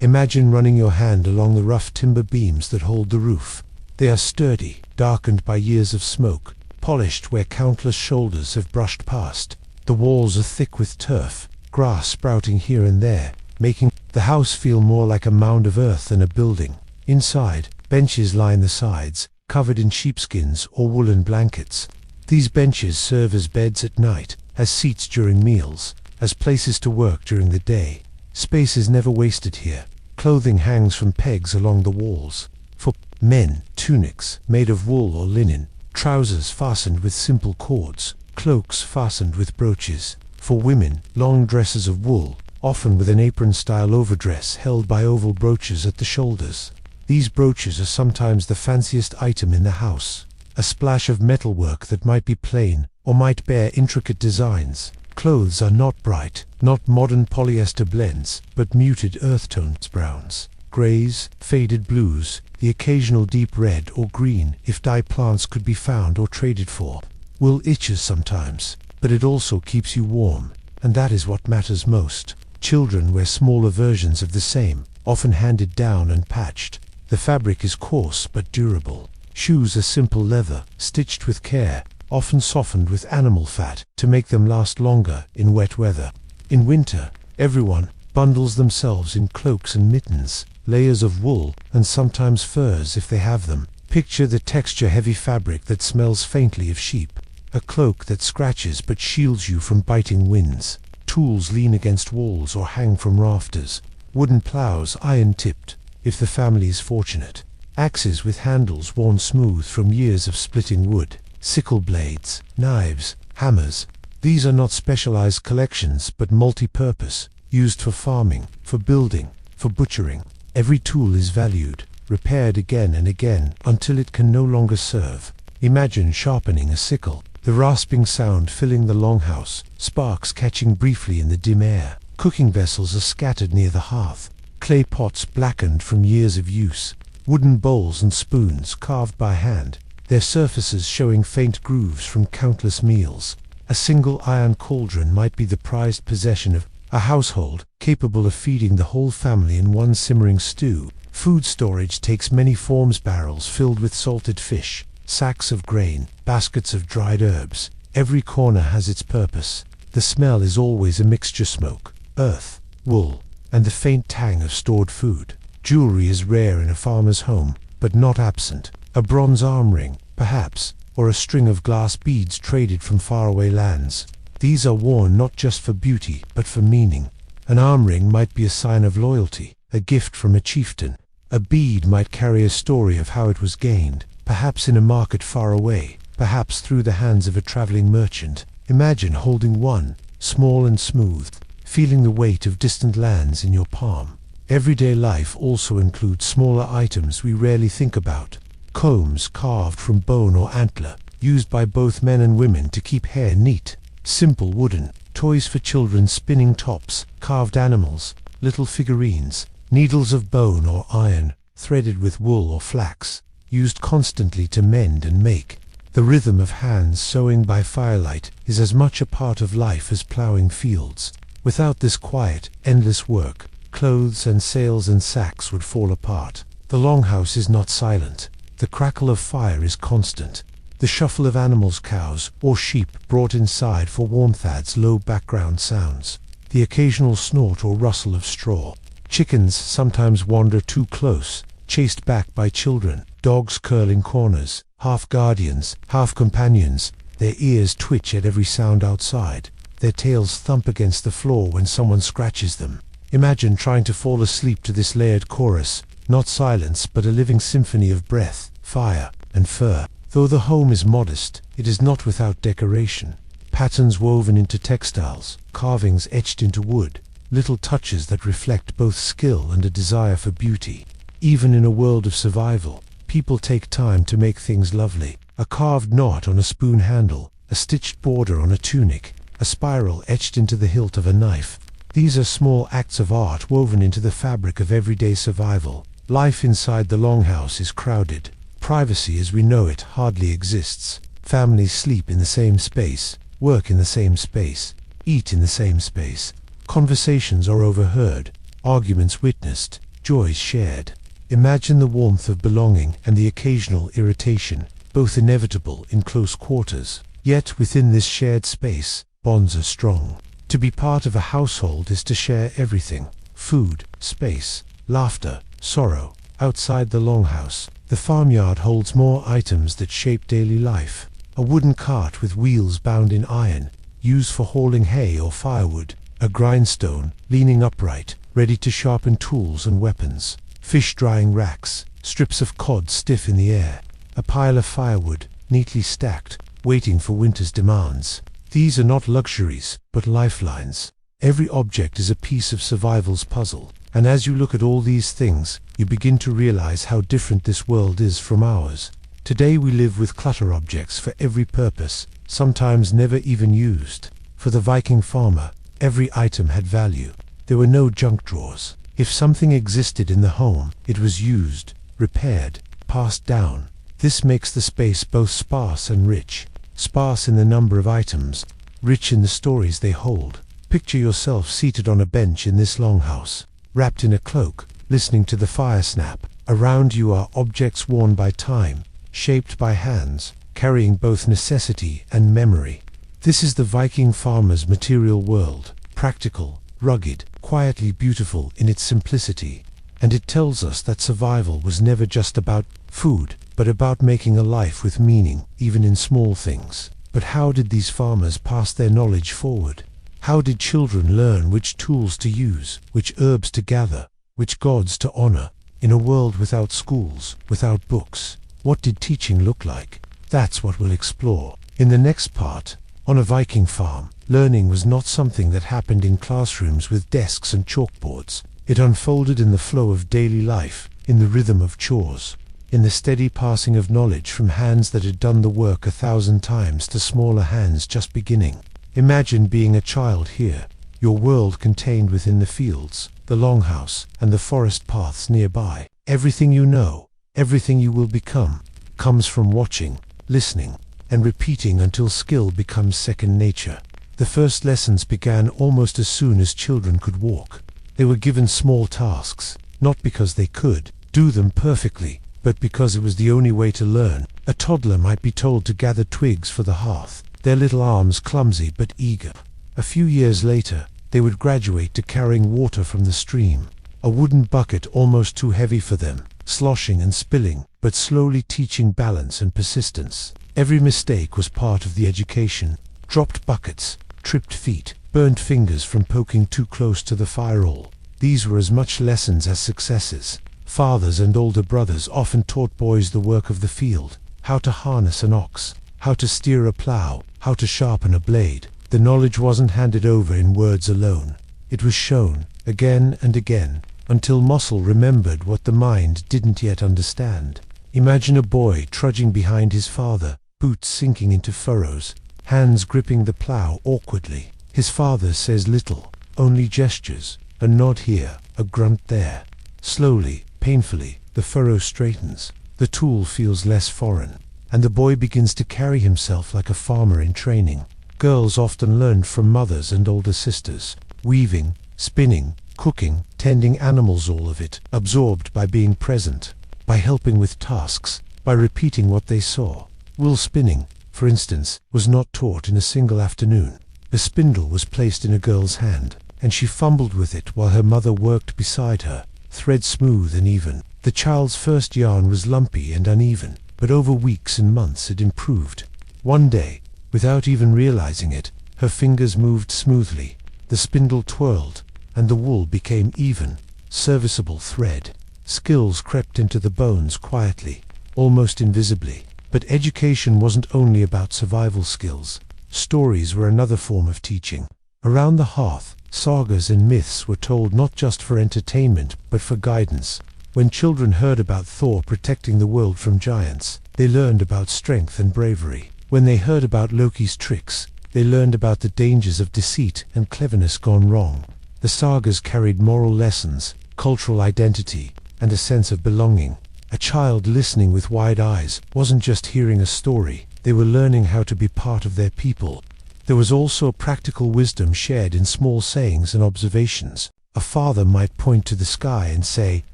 Imagine running your hand along the rough timber beams that hold the roof. They are sturdy, darkened by years of smoke, polished where countless shoulders have brushed past. The walls are thick with turf, grass sprouting here and there, making the house feel more like a mound of earth than a building. Inside, benches line the sides, covered in sheepskins or woolen blankets. These benches serve as beds at night, as seats during meals, as places to work during the day. Space is never wasted here. Clothing hangs from pegs along the walls. For men, tunics made of wool or linen, trousers fastened with simple cords, cloaks fastened with brooches. For women, long dresses of wool, often with an apron-style overdress held by oval brooches at the shoulders. These brooches are sometimes the fanciest item in the house. A splash of metalwork that might be plain or might bear intricate designs. Clothes are not bright, not modern polyester blends, but muted earth tones, browns, grays, faded blues, the occasional deep red or green if dye plants could be found or traded for. Wool itches sometimes, but it also keeps you warm, and that is what matters most. Children wear smaller versions of the same, often handed down and patched. The fabric is coarse but durable. Shoes are simple leather, stitched with care, often softened with animal fat to make them last longer in wet weather. In winter, everyone bundles themselves in cloaks and mittens, layers of wool, and sometimes furs if they have them. Picture the texture-heavy fabric that smells faintly of sheep. A cloak that scratches but shields you from biting winds. Tools lean against walls or hang from rafters. Wooden plows iron-tipped, if the family is fortunate. Axes with handles worn smooth from years of splitting wood. Sickle blades, knives, hammers. These are not specialized collections but multi-purpose, used for farming, for building, for butchering. Every tool is valued, repaired again and again until it can no longer serve. Imagine sharpening a sickle, the rasping sound filling the longhouse, sparks catching briefly in the dim air. Cooking vessels are scattered near the hearth, clay pots blackened from years of use, wooden bowls and spoons carved by hand, their surfaces showing faint grooves from countless meals. A single iron cauldron might be the prized possession of a household capable of feeding the whole family in one simmering stew. Food storage takes many forms: barrels filled with salted fish, sacks of grain, baskets of dried herbs. Every corner has its purpose. The smell is always a mixture: smoke, earth, wool, and the faint tang of stored food. Jewelry is rare in a farmer's home, but not absent. A bronze arm ring, perhaps, or a string of glass beads traded from faraway lands. These are worn not just for beauty, but for meaning. An arm ring might be a sign of loyalty, a gift from a chieftain. A bead might carry a story of how it was gained, perhaps in a market far away, perhaps through the hands of a traveling merchant. Imagine holding one, small and smooth, feeling the weight of distant lands in your palm. Everyday life also includes smaller items we rarely think about. Combs carved from bone or antler, used by both men and women to keep hair neat. Simple wooden toys for children: spinning tops, carved animals, little figurines. Needles of bone or iron, threaded with wool or flax, used constantly to mend and make. The rhythm of hands sewing by firelight is as much a part of life as ploughing fields. Without this quiet, endless work, clothes and sails and sacks would fall apart. The longhouse is not silent. The crackle of fire is constant. The shuffle of animals, cows or sheep brought inside for warmth, adds low background sounds. The occasional snort or rustle of straw. Chickens sometimes wander too close, chased back by children. Dogs curl in corners, half guardians, half companions. Their ears twitch at every sound outside. Their tails thump against the floor when someone scratches them. Imagine trying to fall asleep to this layered chorus, not silence but a living symphony of breath, fire, and fur. Though the home is modest, it is not without decoration. Patterns woven into textiles, carvings etched into wood, little touches that reflect both skill and a desire for beauty. Even in a world of survival, people take time to make things lovely. A carved knot on a spoon handle, a stitched border on a tunic, a spiral etched into the hilt of a knife. These are small acts of art woven into the fabric of everyday survival. Life inside the longhouse is crowded. Privacy as we know it hardly exists. Families sleep in the same space, work in the same space, eat in the same space. Conversations are overheard, arguments witnessed, joys shared. Imagine the warmth of belonging and the occasional irritation, both inevitable in close quarters. Yet within this shared space, bonds are strong. To be part of a household is to share everything: food, space, laughter, sorrow. Outside the longhouse, the farmyard holds more items that shape daily life. A wooden cart with wheels bound in iron, used for hauling hay or firewood. A grindstone, leaning upright, ready to sharpen tools and weapons. Fish drying racks, strips of cod stiff in the air. A pile of firewood, neatly stacked, waiting for winter's demands. These are not luxuries, but lifelines. Every object is a piece of survival's puzzle. And as you look at all these things, you begin to realize how different this world is from ours. Today we live with clutter objects for every purpose, sometimes never even used. For the Viking farmer, every item had value. There were no junk drawers. If something existed in the home, it was used, repaired, passed down. This makes the space both sparse and rich. Sparse in the number of items, rich in the stories they hold. Picture yourself seated on a bench in this longhouse, wrapped in a cloak, listening to the fire snap. Around you are objects worn by time, shaped by hands, carrying both necessity and memory. This is the Viking farmer's material world, practical, rugged, quietly beautiful in its simplicity. And it tells us that survival was never just about food, but about making a life with meaning, even in small things. But how did these farmers pass their knowledge forward? How did children learn which tools to use, which herbs to gather, which gods to honor? In a world without schools, without books, what did teaching look like? That's what we'll explore. In the next part, on a Viking farm, learning was not something that happened in classrooms with desks and chalkboards. It unfolded in the flow of daily life, in the rhythm of chores, in the steady passing of knowledge from hands that had done the work 1,000 times to smaller hands just beginning. Imagine being a child here, your world contained within the fields, the longhouse, and the forest paths nearby. Everything you know, everything you will become, comes from watching, listening, and repeating until skill becomes second nature. The first lessons began almost as soon as children could walk. They were given small tasks, not because they could do them perfectly, but because it was the only way to learn. A toddler might be told to gather twigs for the hearth, their little arms clumsy but eager. A few years later, they would graduate to carrying water from the stream, a wooden bucket almost too heavy for them, sloshing and spilling, but slowly teaching balance and persistence. Every mistake was part of the education. Dropped buckets, tripped feet, burnt fingers from poking too close to the fire roll. These were as much lessons as successes. Fathers and older brothers often taught boys the work of the field, how to harness an ox, how to steer a plow, how to sharpen a blade. The knowledge wasn't handed over in words alone. It was shown, again and again, until muscle remembered what the mind didn't yet understand. Imagine a boy trudging behind his father, boots sinking into furrows, hands gripping the plow awkwardly. His father says little, only gestures, a nod here, a grunt there. Slowly, painfully, the furrow straightens, the tool feels less foreign, and the boy begins to carry himself like a farmer in training. Girls often learned from mothers and older sisters, weaving, spinning, cooking, tending animals, all of it absorbed by being present, by helping with tasks, by repeating what they saw. Wool spinning, for instance, was not taught in a single afternoon. The spindle was placed in a girl's hand, and she fumbled with it while her mother worked beside her, thread smooth and even. The child's first yarn was lumpy and uneven, but over weeks and months it improved. One day, without even realizing it, her fingers moved smoothly, the spindle twirled, and the wool became even, serviceable thread. Skills crept into the bones quietly, almost invisibly. But education wasn't only about survival skills. Stories were another form of teaching. Around the hearth, sagas and myths were told not just for entertainment, but for guidance. When children heard about Thor protecting the world from giants, they learned about strength and bravery. When they heard about Loki's tricks, they learned about the dangers of deceit and cleverness gone wrong. The sagas carried moral lessons, cultural identity, and a sense of belonging. A child listening with wide eyes wasn't just hearing a story, they were learning how to be part of their people. There was also practical wisdom shared in small sayings and observations. A father might point to the sky and say,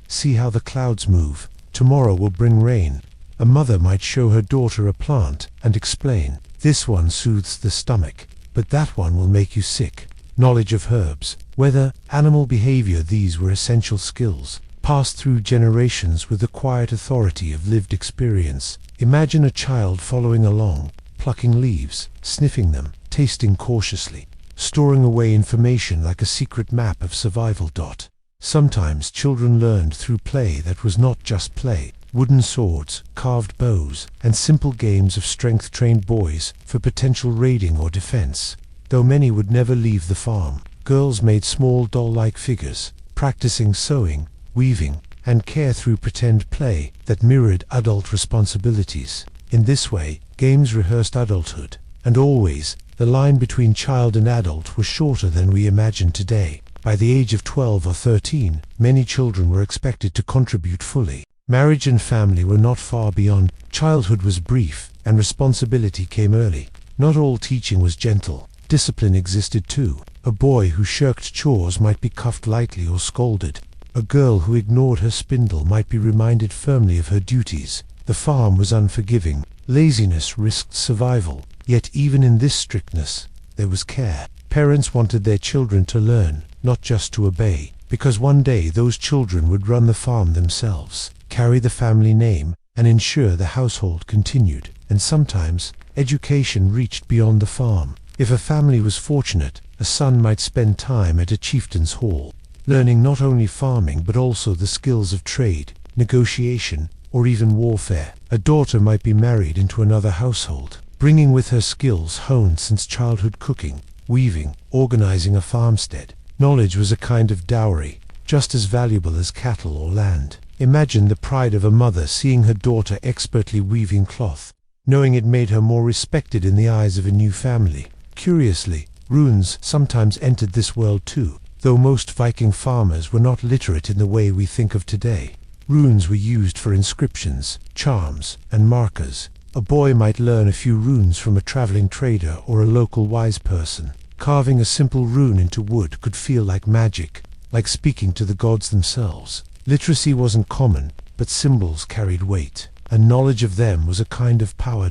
"See how the clouds move, tomorrow will bring rain." A mother might show her daughter a plant and explain, "This one soothes the stomach, but that one will make you sick." Knowledge of herbs, weather, animal behavior, these were essential skills, passed through generations with the quiet authority of lived experience. Imagine a child following along, plucking leaves, sniffing them, tasting cautiously, storing away information like a secret map of survival. Sometimes children learned through play that was not just play. Wooden swords, carved bows, and simple games of strength trained boys for potential raiding or defense. Though many would never leave the farm, Girls made small doll-like figures, practicing sewing, weaving, and care through pretend play that mirrored adult responsibilities. In this way, games rehearsed adulthood, and always, the line between child and adult was shorter than we imagine today. By the age of 12 or 13, many children were expected to contribute fully. Marriage and family were not far beyond. Childhood was brief, and responsibility came early. Not all teaching was gentle. Discipline existed too. A boy who shirked chores might be cuffed lightly or scolded. A girl who ignored her spindle might be reminded firmly of her duties. The farm was unforgiving. Laziness risked survival. Yet even in this strictness, there was care. Parents wanted their children to learn, not just to obey, because one day those children would run the farm themselves, carry the family name, and ensure the household continued. And sometimes, education reached beyond the farm. If a family was fortunate, a son might spend time at a chieftain's hall, learning not only farming but also the skills of trade, negotiation, or even warfare. A daughter might be married into another household, bringing with her skills honed since childhood: cooking, weaving, organizing a farmstead. Knowledge was a kind of dowry, just as valuable as cattle or land. Imagine the pride of a mother seeing her daughter expertly weaving cloth, knowing it made her more respected in the eyes of a new family. Curiously, runes sometimes entered this world too, though most Viking farmers were not literate in the way we think of today. Runes were used for inscriptions, charms, and markers. A boy might learn a few runes from a traveling trader or a local wise person. Carving a simple rune into wood could feel like magic, like speaking to the gods themselves. Literacy wasn't common, but symbols carried weight, and knowledge of them was a kind of power.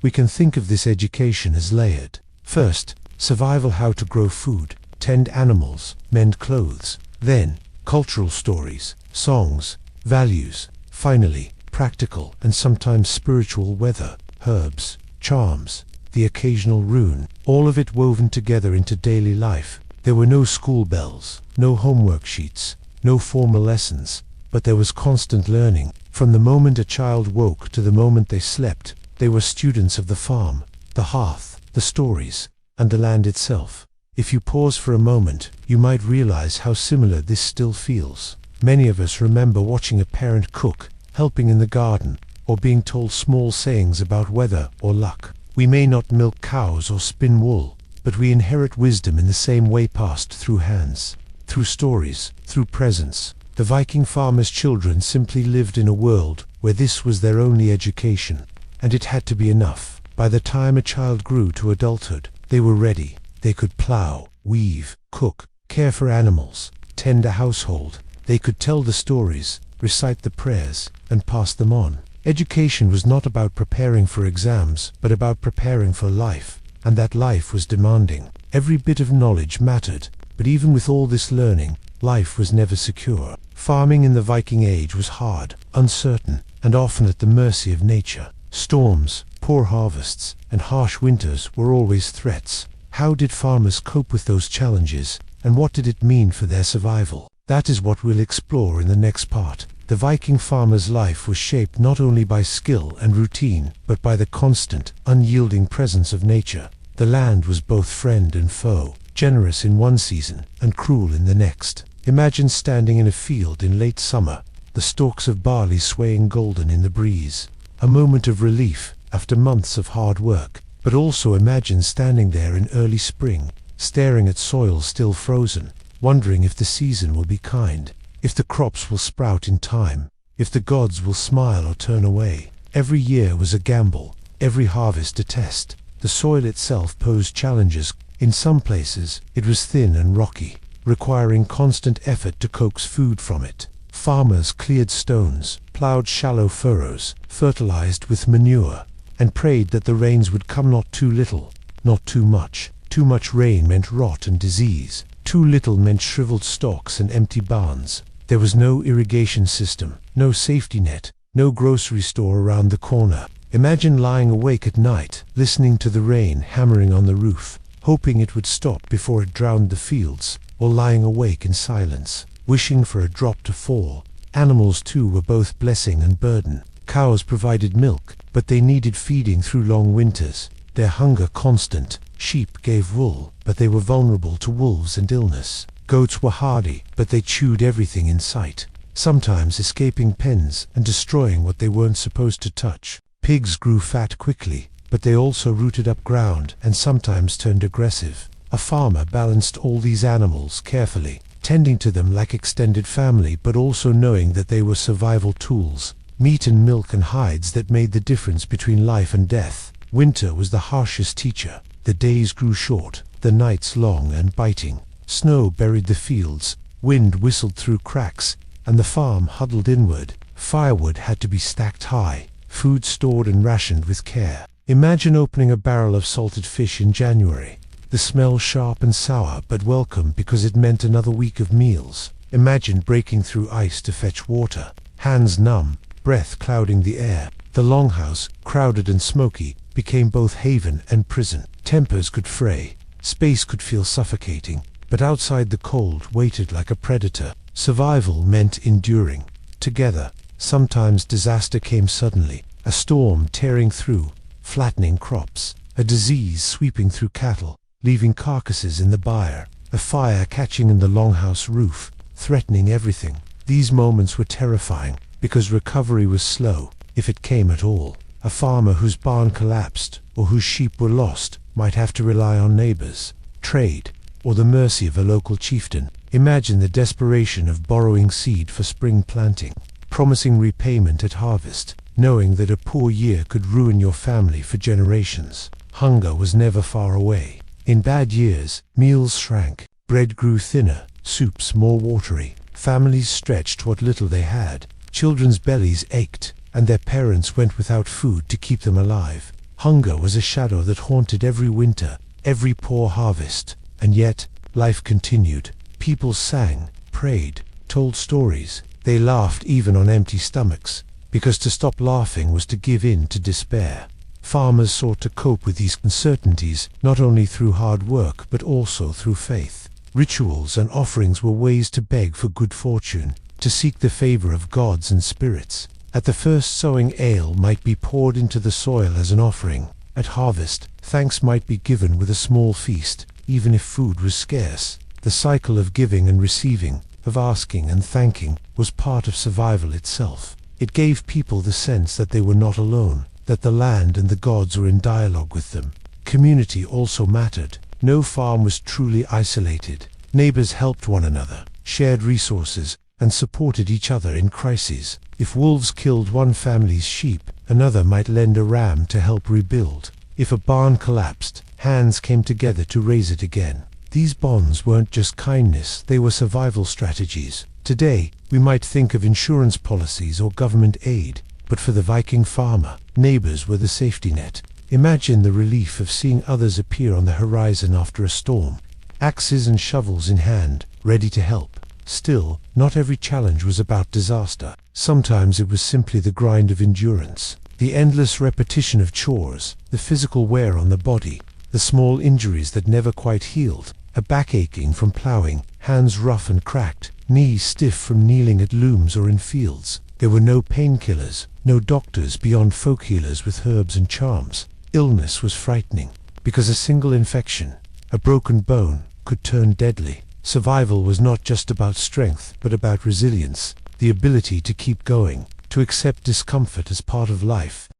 We can think of this education as layered. First, survival: how to grow food, tend animals, mend clothes. Then, cultural stories, songs, values. Finally, practical and sometimes spiritual: weather, herbs, charms, the occasional rune. All of it woven together into daily life. There were no school bells, no homework sheets, no formal lessons, but there was constant learning. From the moment a child woke to the moment they slept, they were students of the farm, the hearth, the stories, and the land itself. If you pause for a moment, you might realize how similar this still feels. Many of us remember watching a parent cook, helping in the garden, or being told small sayings about weather or luck. We may not milk cows or spin wool, but we inherit wisdom in the same way, passed through hands, through stories, through presence. The Viking farmers' children simply lived in a world where this was their only education, and it had to be enough. By the time a child grew to adulthood, they were ready. They could plow, weave, cook, care for animals, tend a household. They could tell the stories, recite the prayers, and pass them on. Education was not about preparing for exams, but about preparing for life, and that life was demanding. Every bit of knowledge mattered, but even with all this learning, life was never secure. Farming in the Viking Age was hard, uncertain, and often at the mercy of nature. Storms, poor harvests, and harsh winters were always threats. How did farmers cope with those challenges, and what did it mean for their survival? That is what we'll explore in the next part. The Viking farmer's life was shaped not only by skill and routine, but by the constant, unyielding presence of nature. The land was both friend and foe, generous in one season and cruel in the next. Imagine standing in a field in late summer, the stalks of barley swaying golden in the breeze. A moment of relief after months of hard work. But also imagine standing there in early spring, staring at soil still frozen, wondering if the season will be kind, if the crops will sprout in time, if the gods will smile or turn away. Every year was a gamble, every harvest a test. The soil itself posed challenges. In some places, it was thin and rocky, requiring constant effort to coax food from it. Farmers cleared stones, plowed shallow furrows, fertilized with manure, and prayed that the rains would come. Not too little, not too much. Too much rain meant rot and disease. Too little meant shriveled stalks and empty barns. There was no irrigation system, no safety net, no grocery store around the corner. Imagine lying awake at night, listening to the rain hammering on the roof, hoping it would stop before it drowned the fields, or lying awake in silence, wishing for a drop to fall. Animals too were both blessing and burden. Cows provided milk, but they needed feeding through long winters, their hunger constant. Sheep gave wool, but they were vulnerable to wolves and illness. Goats were hardy, but they chewed everything in sight, sometimes escaping pens and destroying what they weren't supposed to touch. Pigs grew fat quickly, but they also rooted up ground and sometimes turned aggressive. A farmer balanced all these animals carefully, tending to them like extended family but also knowing that they were survival tools, meat and milk and hides that made the difference between life and death. Winter was the harshest teacher. The days grew short, the nights long and biting. Snow buried the fields, wind whistled through cracks, and the farm huddled inward. Firewood had to be stacked high, food stored and rationed with care. Imagine opening a barrel of salted fish in January. The smell sharp and sour but welcome because it meant another week of meals. Imagine breaking through ice to fetch water, hands numb, breath clouding the air. The longhouse, crowded and smoky, became both haven and prison. Tempers could fray, space could feel suffocating, but outside the cold waited like a predator. Survival meant enduring together. Sometimes disaster came suddenly, a storm tearing through, flattening crops, a disease sweeping through cattle, leaving carcasses in the byre, a fire catching in the longhouse roof, threatening everything. These moments were terrifying, because recovery was slow, if it came at all. A farmer whose barn collapsed, or whose sheep were lost, might have to rely on neighbors, trade, or the mercy of a local chieftain. Imagine the desperation of borrowing seed for spring planting, promising repayment at harvest, knowing that a poor year could ruin your family for generations. Hunger was never far away. In bad years, meals shrank, bread grew thinner, soups more watery, families stretched what little they had, children's bellies ached, and their parents went without food to keep them alive. Hunger was a shadow that haunted every winter, every poor harvest, and yet, life continued. People sang, prayed, told stories. They laughed even on empty stomachs, because to stop laughing was to give in to despair. Farmers sought to cope with these uncertainties not only through hard work but also through faith. Rituals and offerings were ways to beg for good fortune, to seek the favor of gods and spirits. At the first sowing, ale might be poured into the soil as an offering. At harvest, thanks might be given with a small feast, even if food was scarce. The cycle of giving and receiving, of asking and thanking, was part of survival itself. It gave people the sense that they were not alone, that the land and the gods were in dialogue with them. Community also mattered. No farm was truly isolated. Neighbors helped one another, shared resources, and supported each other in crises. If wolves killed one family's sheep, another might lend a ram to help rebuild. If a barn collapsed, hands came together to raise it again. These bonds weren't just kindness, they were survival strategies. Today, we might think of insurance policies or government aid, but for the Viking farmer, neighbors were the safety net. Imagine the relief of seeing others appear on the horizon after a storm, axes and shovels in hand, ready to help. Still, not every challenge was about disaster. Sometimes it was simply the grind of endurance, the endless repetition of chores, the physical wear on the body, the small injuries that never quite healed, a back aching from plowing, hands rough and cracked, knees stiff from kneeling at looms or in fields. There were no painkillers, no doctors beyond folk healers with herbs and charms. Illness was frightening, because a single infection, a broken bone, could turn deadly. Survival was not just about strength, but about resilience, the ability to keep going, to accept discomfort as part of life.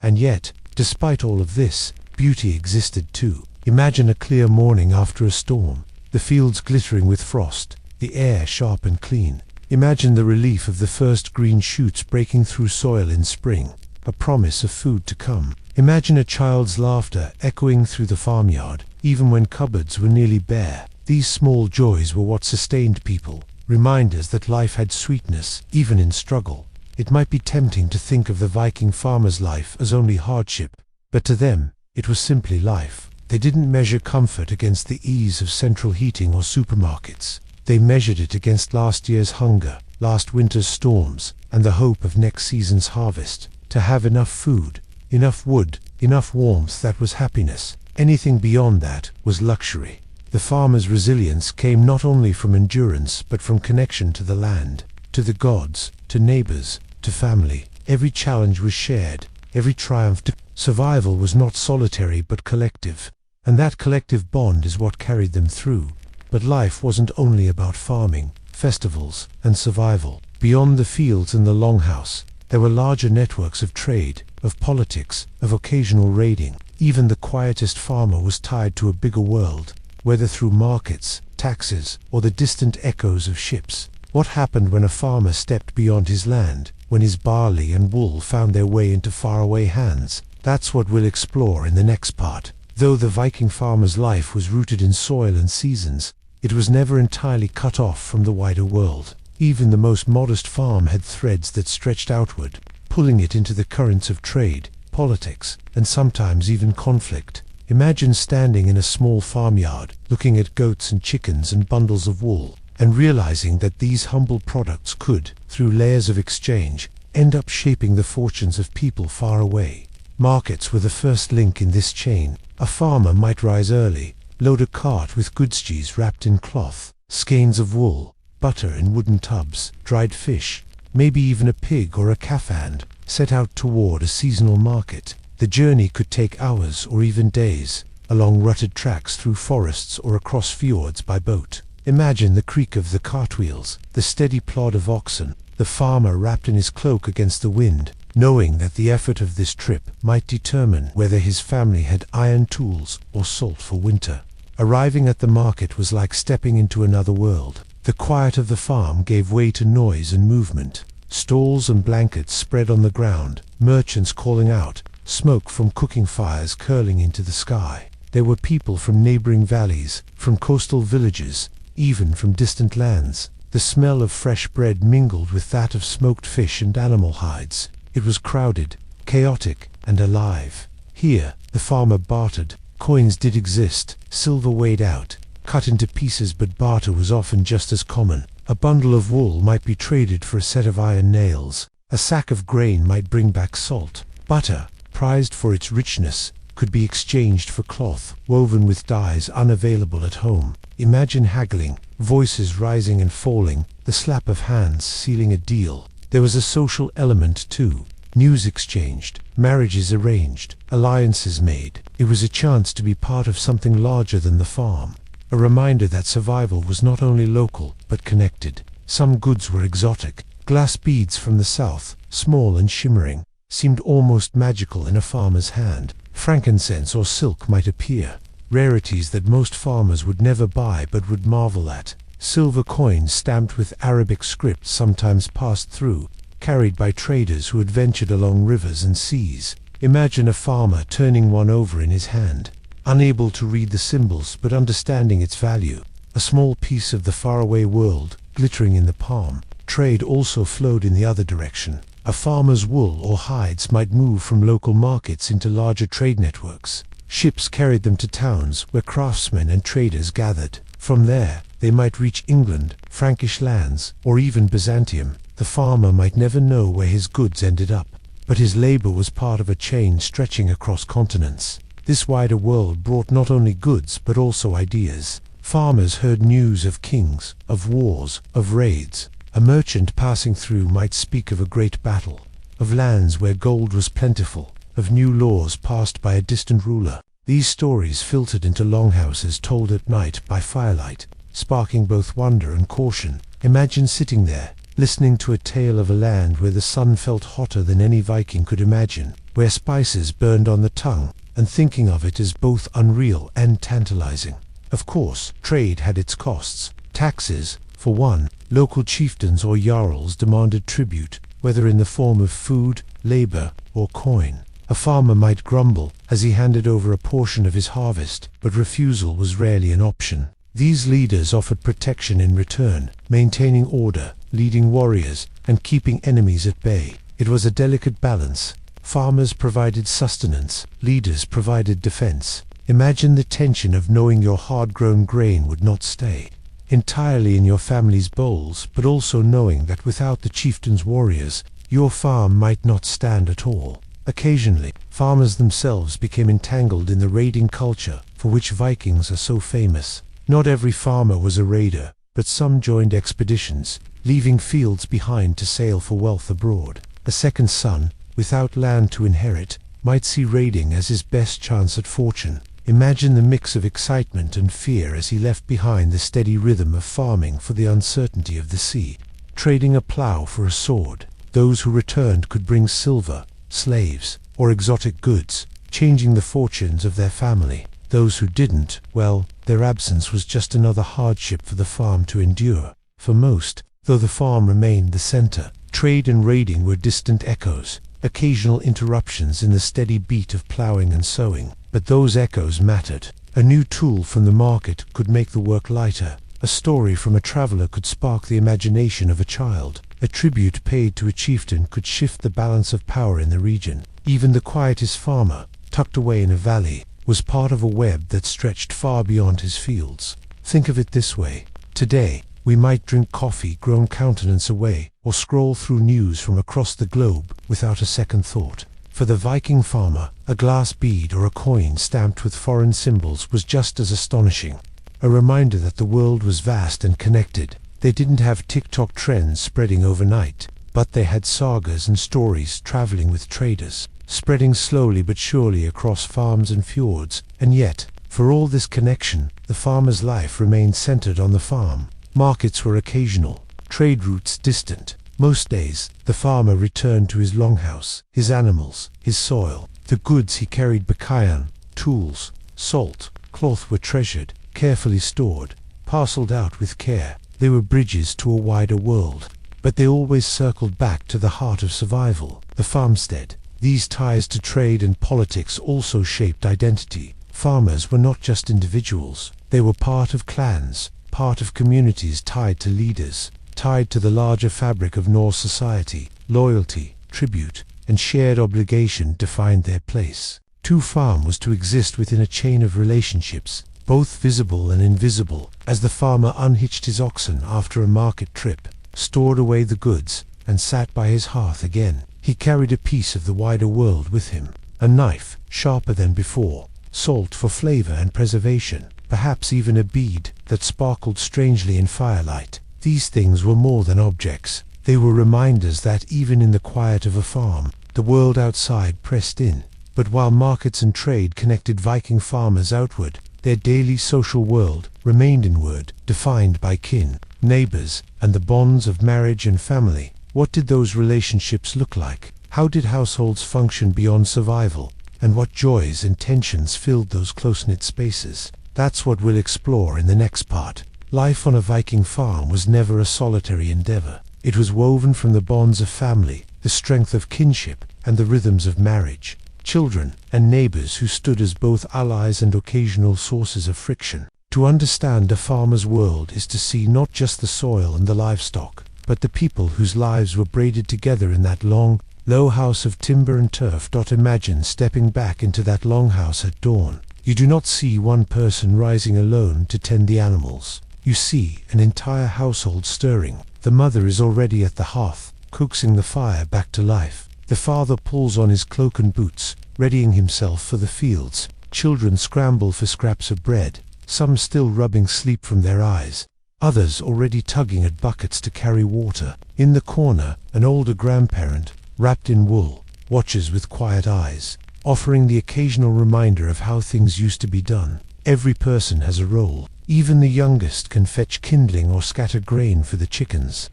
And yet, despite all of this, beauty existed too. Imagine a clear morning after a storm, the fields glittering with frost, the air sharp and clean. Imagine the relief of the first green shoots breaking through soil in spring, a promise of food to come. Imagine a child's laughter echoing through the farmyard, even when cupboards were nearly bare. These small joys were what sustained people, reminders that life had sweetness, even in struggle. It might be tempting to think of the Viking farmer's life as only hardship, but to them, it was simply life. They didn't measure comfort against the ease of central heating or supermarkets. They measured it against last year's hunger, last winter's storms, and the hope of next season's harvest. To have enough food, enough wood, enough warmth, that was happiness. Anything beyond that was luxury. The farmer's resilience came not only from endurance but from connection to the land, to the gods, to neighbors, to family. Every challenge was shared, every triumph. Survival was not solitary but collective. and that collective bond is what carried them through. But life wasn't only about farming, festivals, and survival. Beyond the fields and the longhouse, there were larger networks of trade, of politics, of occasional raiding. Even the quietest farmer was tied to a bigger world, whether through markets, taxes, or the distant echoes of ships. What happened when a farmer stepped beyond his land, when his barley and wool found their way into faraway hands? That's what we'll explore in the next part. Though the Viking farmer's life was rooted in soil and seasons, it was never entirely cut off from the wider world. Even the most modest farm had threads that stretched outward, pulling it into the currents of trade, politics, and sometimes even conflict. Imagine standing in a small farmyard, looking at goats and chickens and bundles of wool, and realizing that these humble products could, through layers of exchange, end up shaping the fortunes of people far away. Markets were the first link in this chain. A farmer might rise early, load a cart with goods cheese wrapped in cloth, skeins of wool, butter in wooden tubs, dried fish, maybe even a pig or a calf, and set out toward a seasonal market. The journey could take hours or even days, along rutted tracks through forests or across fjords by boat. Imagine the creak of the cartwheels, the steady plod of oxen, the farmer wrapped in his cloak against the wind, knowing that the effort of this trip might determine whether his family had iron tools or salt for winter. Arriving at the market was like stepping into another world. The quiet of the farm gave way to noise and movement. Stalls and blankets spread on the ground, merchants calling out, smoke from cooking fires curling into the sky. There were people from neighboring valleys, from coastal villages, even from distant lands. The smell of fresh bread mingled with that of smoked fish and animal hides. It was crowded, chaotic, and alive. Here, the farmer bartered. Coins did exist, silver weighed out, cut into pieces, but barter was often just as common. A bundle of wool might be traded for a set of iron nails. A sack of grain might bring back salt. Butter, prized for its richness, could be exchanged for cloth woven with dyes unavailable at home. Imagine haggling, voices rising and falling, the slap of hands sealing a deal. There was a social element too. News exchanged, marriages arranged, alliances made. It was a chance to be part of something larger than the farm. A reminder that survival was not only local, but connected. Some goods were exotic. Glass beads from the south, small and shimmering, seemed almost magical in a farmer's hand. Frankincense or silk might appear, rarities that most farmers would never buy but would marvel at. Silver coins stamped with Arabic script sometimes passed through, carried by traders who had ventured along rivers and seas. Imagine a farmer turning one over in his hand, unable to read the symbols but understanding its value. A small piece of the faraway world, glittering in the palm. Trade also flowed in the other direction. A farmer's wool or hides might move from local markets into larger trade networks. Ships carried them to towns where craftsmen and traders gathered. From there, they might reach England, Frankish lands, or even Byzantium. The farmer might never know where his goods ended up, but his labor was part of a chain stretching across continents. This wider world brought not only goods but also ideas. Farmers heard news of kings, of wars, of raids. A merchant passing through might speak of a great battle, of lands where gold was plentiful, of new laws passed by a distant ruler. These stories filtered into longhouses told at night by firelight, sparking both wonder and caution. Imagine sitting there, listening to a tale of a land where the sun felt hotter than any Viking could imagine, where spices burned on the tongue, and thinking of it as both unreal and tantalizing. Of course, trade had its costs. Taxes, for one. Local chieftains or jarls demanded tribute, whether in the form of food, labor, or coin. A farmer might grumble as he handed over a portion of his harvest, but refusal was rarely an option. These leaders offered protection in return, maintaining order, leading warriors, and keeping enemies at bay. It was a delicate balance. Farmers provided sustenance, leaders provided defense. Imagine the tension of knowing your hard-grown grain would not stay entirely in your family's bowls, but also knowing that without the chieftain's warriors, your farm might not stand at all. Occasionally, farmers themselves became entangled in the raiding culture for which Vikings are so famous. Not every farmer was a raider, but some joined expeditions, leaving fields behind to sail for wealth abroad. A second son, without land to inherit, might see raiding as his best chance at fortune. Imagine the mix of excitement and fear as he left behind the steady rhythm of farming for the uncertainty of the sea, trading a plow for a sword. Those who returned could bring silver, slaves, or exotic goods, changing the fortunes of their family. Those who didn't, well, their absence was just another hardship for the farm to endure. For most, though the farm remained the center, trade and raiding were distant echoes, occasional interruptions in the steady beat of plowing and sowing. But those echoes mattered. A new tool from the market could make the work lighter. A story from a traveler could spark the imagination of a child. A tribute paid to a chieftain could shift the balance of power in the region. Even the quietest farmer, tucked away in a valley, was part of a web that stretched far beyond his fields. Think of it this way. Today, we might drink coffee grown continents away, or scroll through news from across the globe without a second thought. For the Viking farmer, a glass bead or a coin stamped with foreign symbols was just as astonishing. A reminder that the world was vast and connected. They didn't have TikTok trends spreading overnight, but they had sagas and stories traveling with traders, spreading slowly but surely across farms and fjords. And yet, for all this connection, the farmer's life remained centered on the farm. Markets were occasional, trade routes distant. Most days, the farmer returned to his longhouse, his animals, his soil. The goods he carried, bakayan, tools, salt, cloth, were treasured, carefully stored, parceled out with care. They were bridges to a wider world. But they always circled back to the heart of survival, the farmstead. These ties to trade and politics also shaped identity. Farmers were not just individuals. They were part of clans, part of communities tied to leaders, tied to the larger fabric of Norse society. Loyalty, tribute, and shared obligation defined their place. To farm was to exist within a chain of relationships, both visible and invisible. As the farmer unhitched his oxen after a market trip, stored away the goods, and sat by his hearth again, he carried a piece of the wider world with him. A knife, sharper than before, salt for flavor and preservation, perhaps even a bead that sparkled strangely in firelight. These things were more than objects. They were reminders that even in the quiet of a farm, the world outside pressed in. But while markets and trade connected Viking farmers outward, their daily social world remained inward, defined by kin, neighbors, and the bonds of marriage and family. What did those relationships look like? How did households function beyond survival? And what joys and tensions filled those close-knit spaces? That's what we'll explore in the next part. Life on a Viking farm was never a solitary endeavor. It was woven from the bonds of family, the strength of kinship, and the rhythms of marriage. Children and neighbors who stood as both allies and occasional sources of friction. To understand a farmer's world is to see not just the soil and the livestock, but the people whose lives were braided together in that long, low house of timber and turf. Imagine stepping back into that longhouse at dawn. You do not see one person rising alone to tend the animals. You see an entire household stirring. The mother is already at the hearth, coaxing the fire back to life. The father pulls on his cloak and boots, readying himself for the fields. Children scramble for scraps of bread, some still rubbing sleep from their eyes, others already tugging at buckets to carry water. In the corner, an older grandparent, wrapped in wool, watches with quiet eyes, offering the occasional reminder of how things used to be done. Every person has a role. Even the youngest can fetch kindling or scatter grain for the chickens.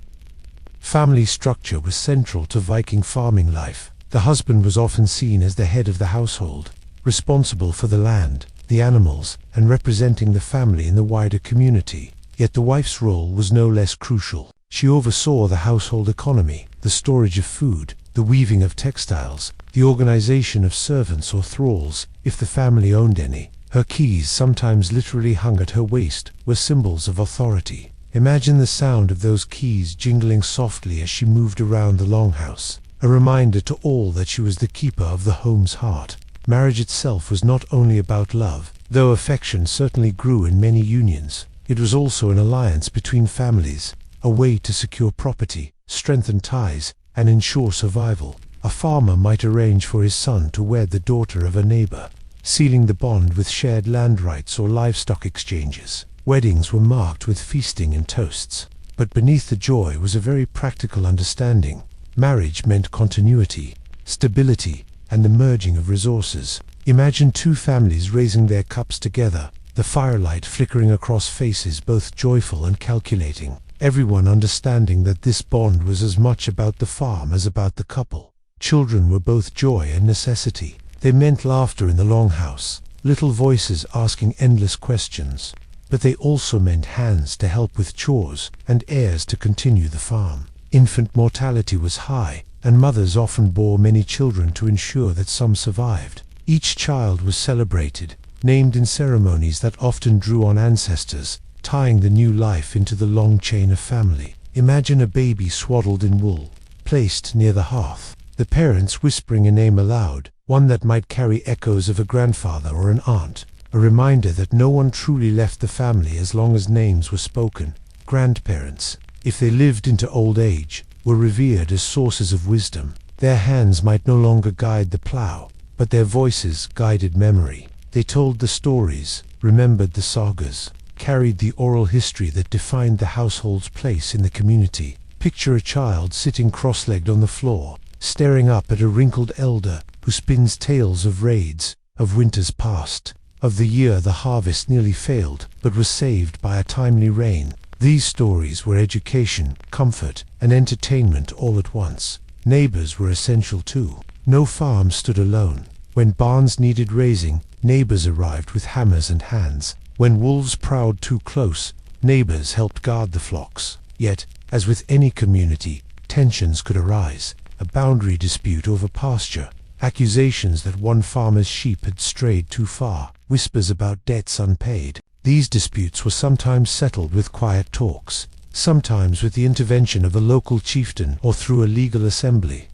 Family structure was central to Viking farming life. The husband was often seen as the head of the household, responsible for the land, the animals, and representing the family in the wider community. Yet the wife's role was no less crucial. She oversaw the household economy, the storage of food, the weaving of textiles, the organization of servants or thralls, if the family owned any. Her keys, sometimes literally hung at her waist, were symbols of authority. Imagine the sound of those keys jingling softly as she moved around the longhouse, a reminder to all that she was the keeper of the home's heart. Marriage itself was not only about love, though affection certainly grew in many unions. It was also an alliance between families, a way to secure property, strengthen ties, and ensure survival. A farmer might arrange for his son to wed the daughter of a neighbor, sealing the bond with shared land rights or livestock exchanges. Weddings were marked with feasting and toasts. But beneath the joy was a very practical understanding. Marriage meant continuity, stability, and the merging of resources. Imagine two families raising their cups together, the firelight flickering across faces both joyful and calculating, everyone understanding that this bond was as much about the farm as about the couple. Children were both joy and necessity. They meant laughter in the longhouse, little voices asking endless questions, but they also meant hands to help with chores and heirs to continue the farm. Infant mortality was high, and mothers often bore many children to ensure that some survived. Each child was celebrated, named in ceremonies that often drew on ancestors, tying the new life into the long chain of family. Imagine a baby swaddled in wool, placed near the hearth, the parents whispering a name aloud, one that might carry echoes of a grandfather or an aunt, a reminder that no one truly left the family as long as names were spoken. Grandparents, if they lived into old age, were revered as sources of wisdom. Their hands might no longer guide the plow, but their voices guided memory. They told the stories, remembered the sagas, carried the oral history that defined the household's place in the community. Picture a child sitting cross-legged on the floor, staring up at a wrinkled elder who spins tales of raids, of winters past, of the year the harvest nearly failed but was saved by a timely rain. These stories were education, comfort, and entertainment all at once. Neighbors were essential too. No farm stood alone. When barns needed raising, neighbors arrived with hammers and hands. When wolves prowled too close, neighbors helped guard the flocks. Yet, as with any community, tensions could arise. A boundary dispute over pasture, accusations that one farmer's sheep had strayed too far, whispers about debts unpaid. These disputes were sometimes settled with quiet talks, sometimes with the intervention of a local chieftain or through a legal assembly.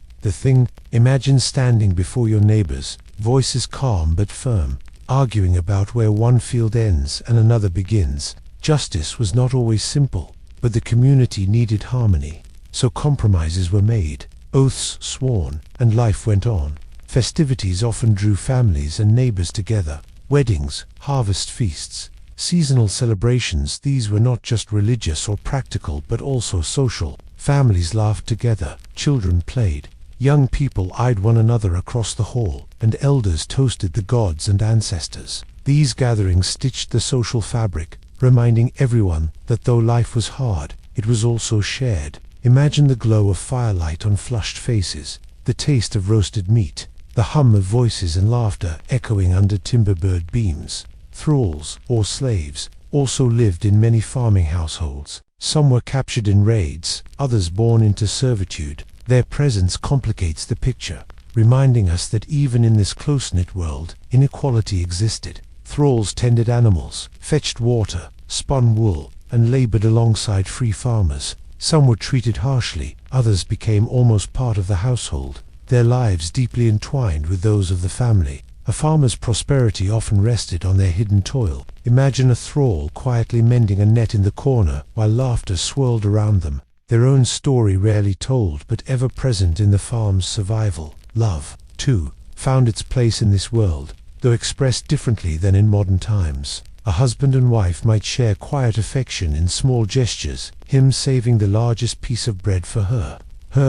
Imagine standing before your neighbors, voices calm but firm, arguing about where one field ends and another begins. Justice was not always simple, but the community needed harmony, so compromises were made, oaths sworn, and life went on. Festivities often drew families and neighbors together. Weddings, harvest feasts, seasonal celebrations, these were not just religious or practical but also social. Families laughed together, children played, young people eyed one another across the hall, and elders toasted the gods and ancestors. These gatherings stitched the social fabric, reminding everyone that though life was hard, it was also shared. Imagine the glow of firelight on flushed faces, the taste of roasted meat, the hum of voices and laughter echoing under timber-bird beams. Thralls, or slaves, also lived in many farming households. Some were captured in raids, others born into servitude. Their presence complicates the picture, reminding us that even in this close-knit world, inequality existed. Thralls tended animals, fetched water, spun wool, and labored alongside free farmers. Some were treated harshly, others became almost part of the household, their lives deeply entwined with those of the family. A farmer's prosperity often rested on their hidden toil. Imagine a thrall quietly mending a net in the corner while laughter swirled around them, their own story rarely told but ever present in the farm's survival. Love, too, found its place in this world, though expressed differently than in modern times. A husband and wife might share quiet affection in small gestures, him saving the largest piece of bread for her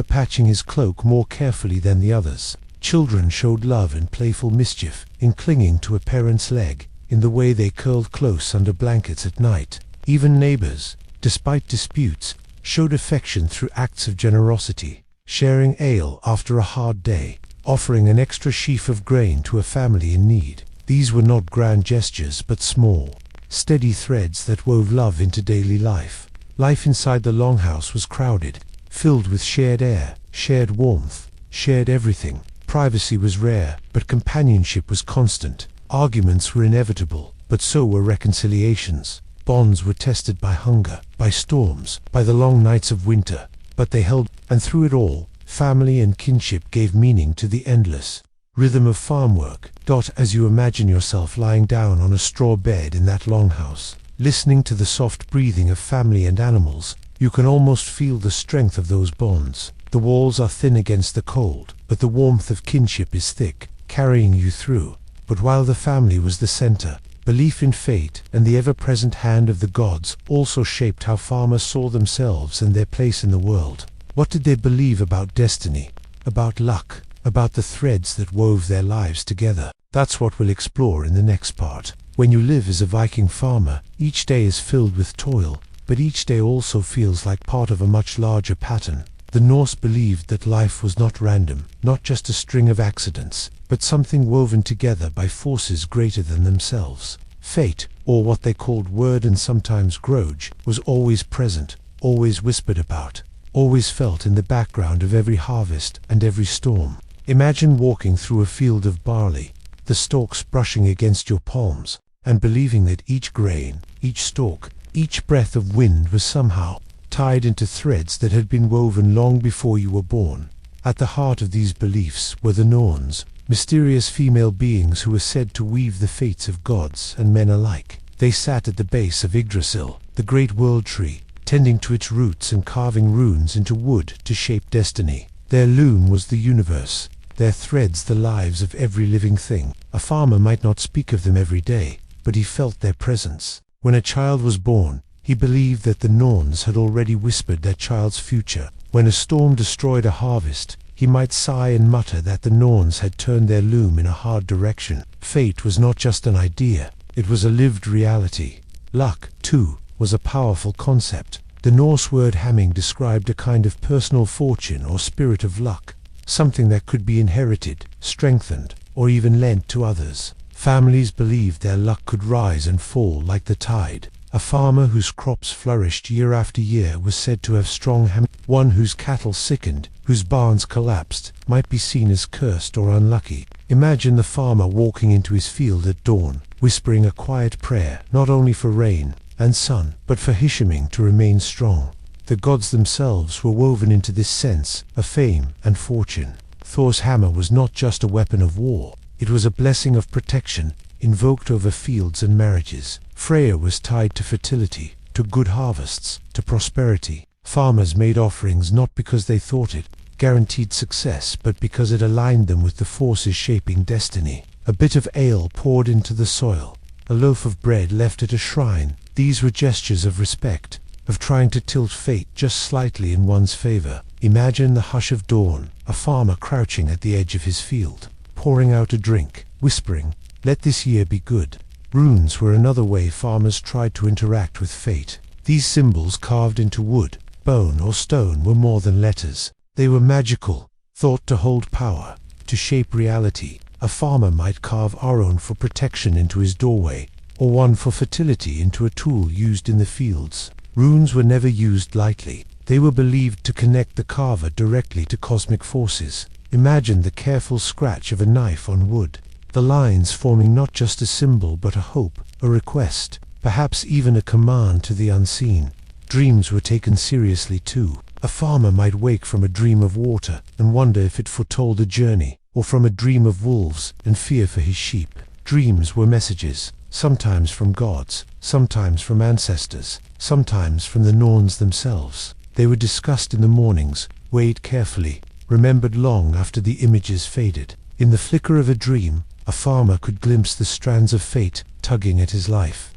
patching his cloak more carefully than the others. Children showed love in playful mischief, in clinging to a parent's leg, in the way they curled close under blankets at night. Even neighbors, despite disputes, showed affection through acts of generosity, sharing ale after a hard day, offering an extra sheaf of grain to a family in need. These were not grand gestures but small, steady threads that wove love into daily life. Life inside the longhouse was crowded, filled with shared air, shared warmth, shared everything. Privacy was rare, but companionship was constant. Arguments were inevitable, but so were reconciliations. Bonds were tested by hunger, by storms, by the long nights of winter, but they held, and through it all, family and kinship gave meaning to the endless rhythm of farm work. As you imagine yourself lying down on a straw bed in that longhouse, listening to the soft breathing of family and animals, you can almost feel the strength of those bonds. The walls are thin against the cold, but the warmth of kinship is thick, carrying you through. But while the family was the center, belief in fate and the ever-present hand of the gods also shaped how farmers saw themselves and their place in the world. What did they believe about destiny, about luck, about the threads that wove their lives together? That's what we'll explore in the next part. When you live as a Viking farmer, each day is filled with toil, but each day also feels like part of a much larger pattern. The Norse believed that life was not random, not just a string of accidents, but something woven together by forces greater than themselves. Fate, or what they called word and sometimes groge, was always present, always whispered about, always felt in the background of every harvest and every storm. Imagine walking through a field of barley, the stalks brushing against your palms, and believing that each grain, each stalk, each breath of wind was somehow tied into threads that had been woven long before you were born. At the heart of these beliefs were the Norns, mysterious female beings who were said to weave the fates of gods and men alike. They sat at the base of Yggdrasil, the great world tree, tending to its roots and carving runes into wood to shape destiny. Their loom was the universe, their threads the lives of every living thing. A farmer might not speak of them every day, but he felt their presence. When a child was born, he believed that the Norns had already whispered that child's future. When a storm destroyed a harvest, he might sigh and mutter that the Norns had turned their loom in a hard direction. Fate was not just an idea, it was a lived reality. Luck, too, was a powerful concept. The Norse word hamming described a kind of personal fortune or spirit of luck, something that could be inherited, strengthened, or even lent to others. Families believed their luck could rise and fall like the tide. A farmer whose crops flourished year after year was said to have strong ham. One whose cattle sickened, whose barns collapsed, might be seen as cursed or unlucky. Imagine the farmer walking into his field at dawn, whispering a quiet prayer, not only for rain and sun, but for Hishiming to remain strong. The gods themselves were woven into this sense of fame and fortune. Thor's hammer was not just a weapon of war, it was a blessing of protection, invoked over fields and marriages. Freya was tied to fertility, to good harvests, to prosperity. Farmers made offerings not because they thought it guaranteed success, but because it aligned them with the forces shaping destiny. A bit of ale poured into the soil, a loaf of bread left at a shrine. These were gestures of respect, of trying to tilt fate just slightly in one's favor. Imagine the hush of dawn, a farmer crouching at the edge of his field, pouring out a drink, whispering, "Let this year be good." Runes were another way farmers tried to interact with fate. These symbols carved into wood, bone, or stone were more than letters. They were magical, thought to hold power, to shape reality. A farmer might carve Aron for protection into his doorway, or one for fertility into a tool used in the fields. Runes were never used lightly. They were believed to connect the carver directly to cosmic forces. Imagine the careful scratch of a knife on wood, the lines forming not just a symbol but a hope, a request, perhaps even a command to the unseen. Dreams were taken seriously too. A farmer might wake from a dream of water and wonder if it foretold a journey, or from a dream of wolves and fear for his sheep. Dreams were messages, sometimes from gods, sometimes from ancestors, sometimes from the Norns themselves. They were discussed in the mornings, weighed carefully, remembered long after the images faded. In the flicker of a dream, a farmer could glimpse the strands of fate tugging at his life.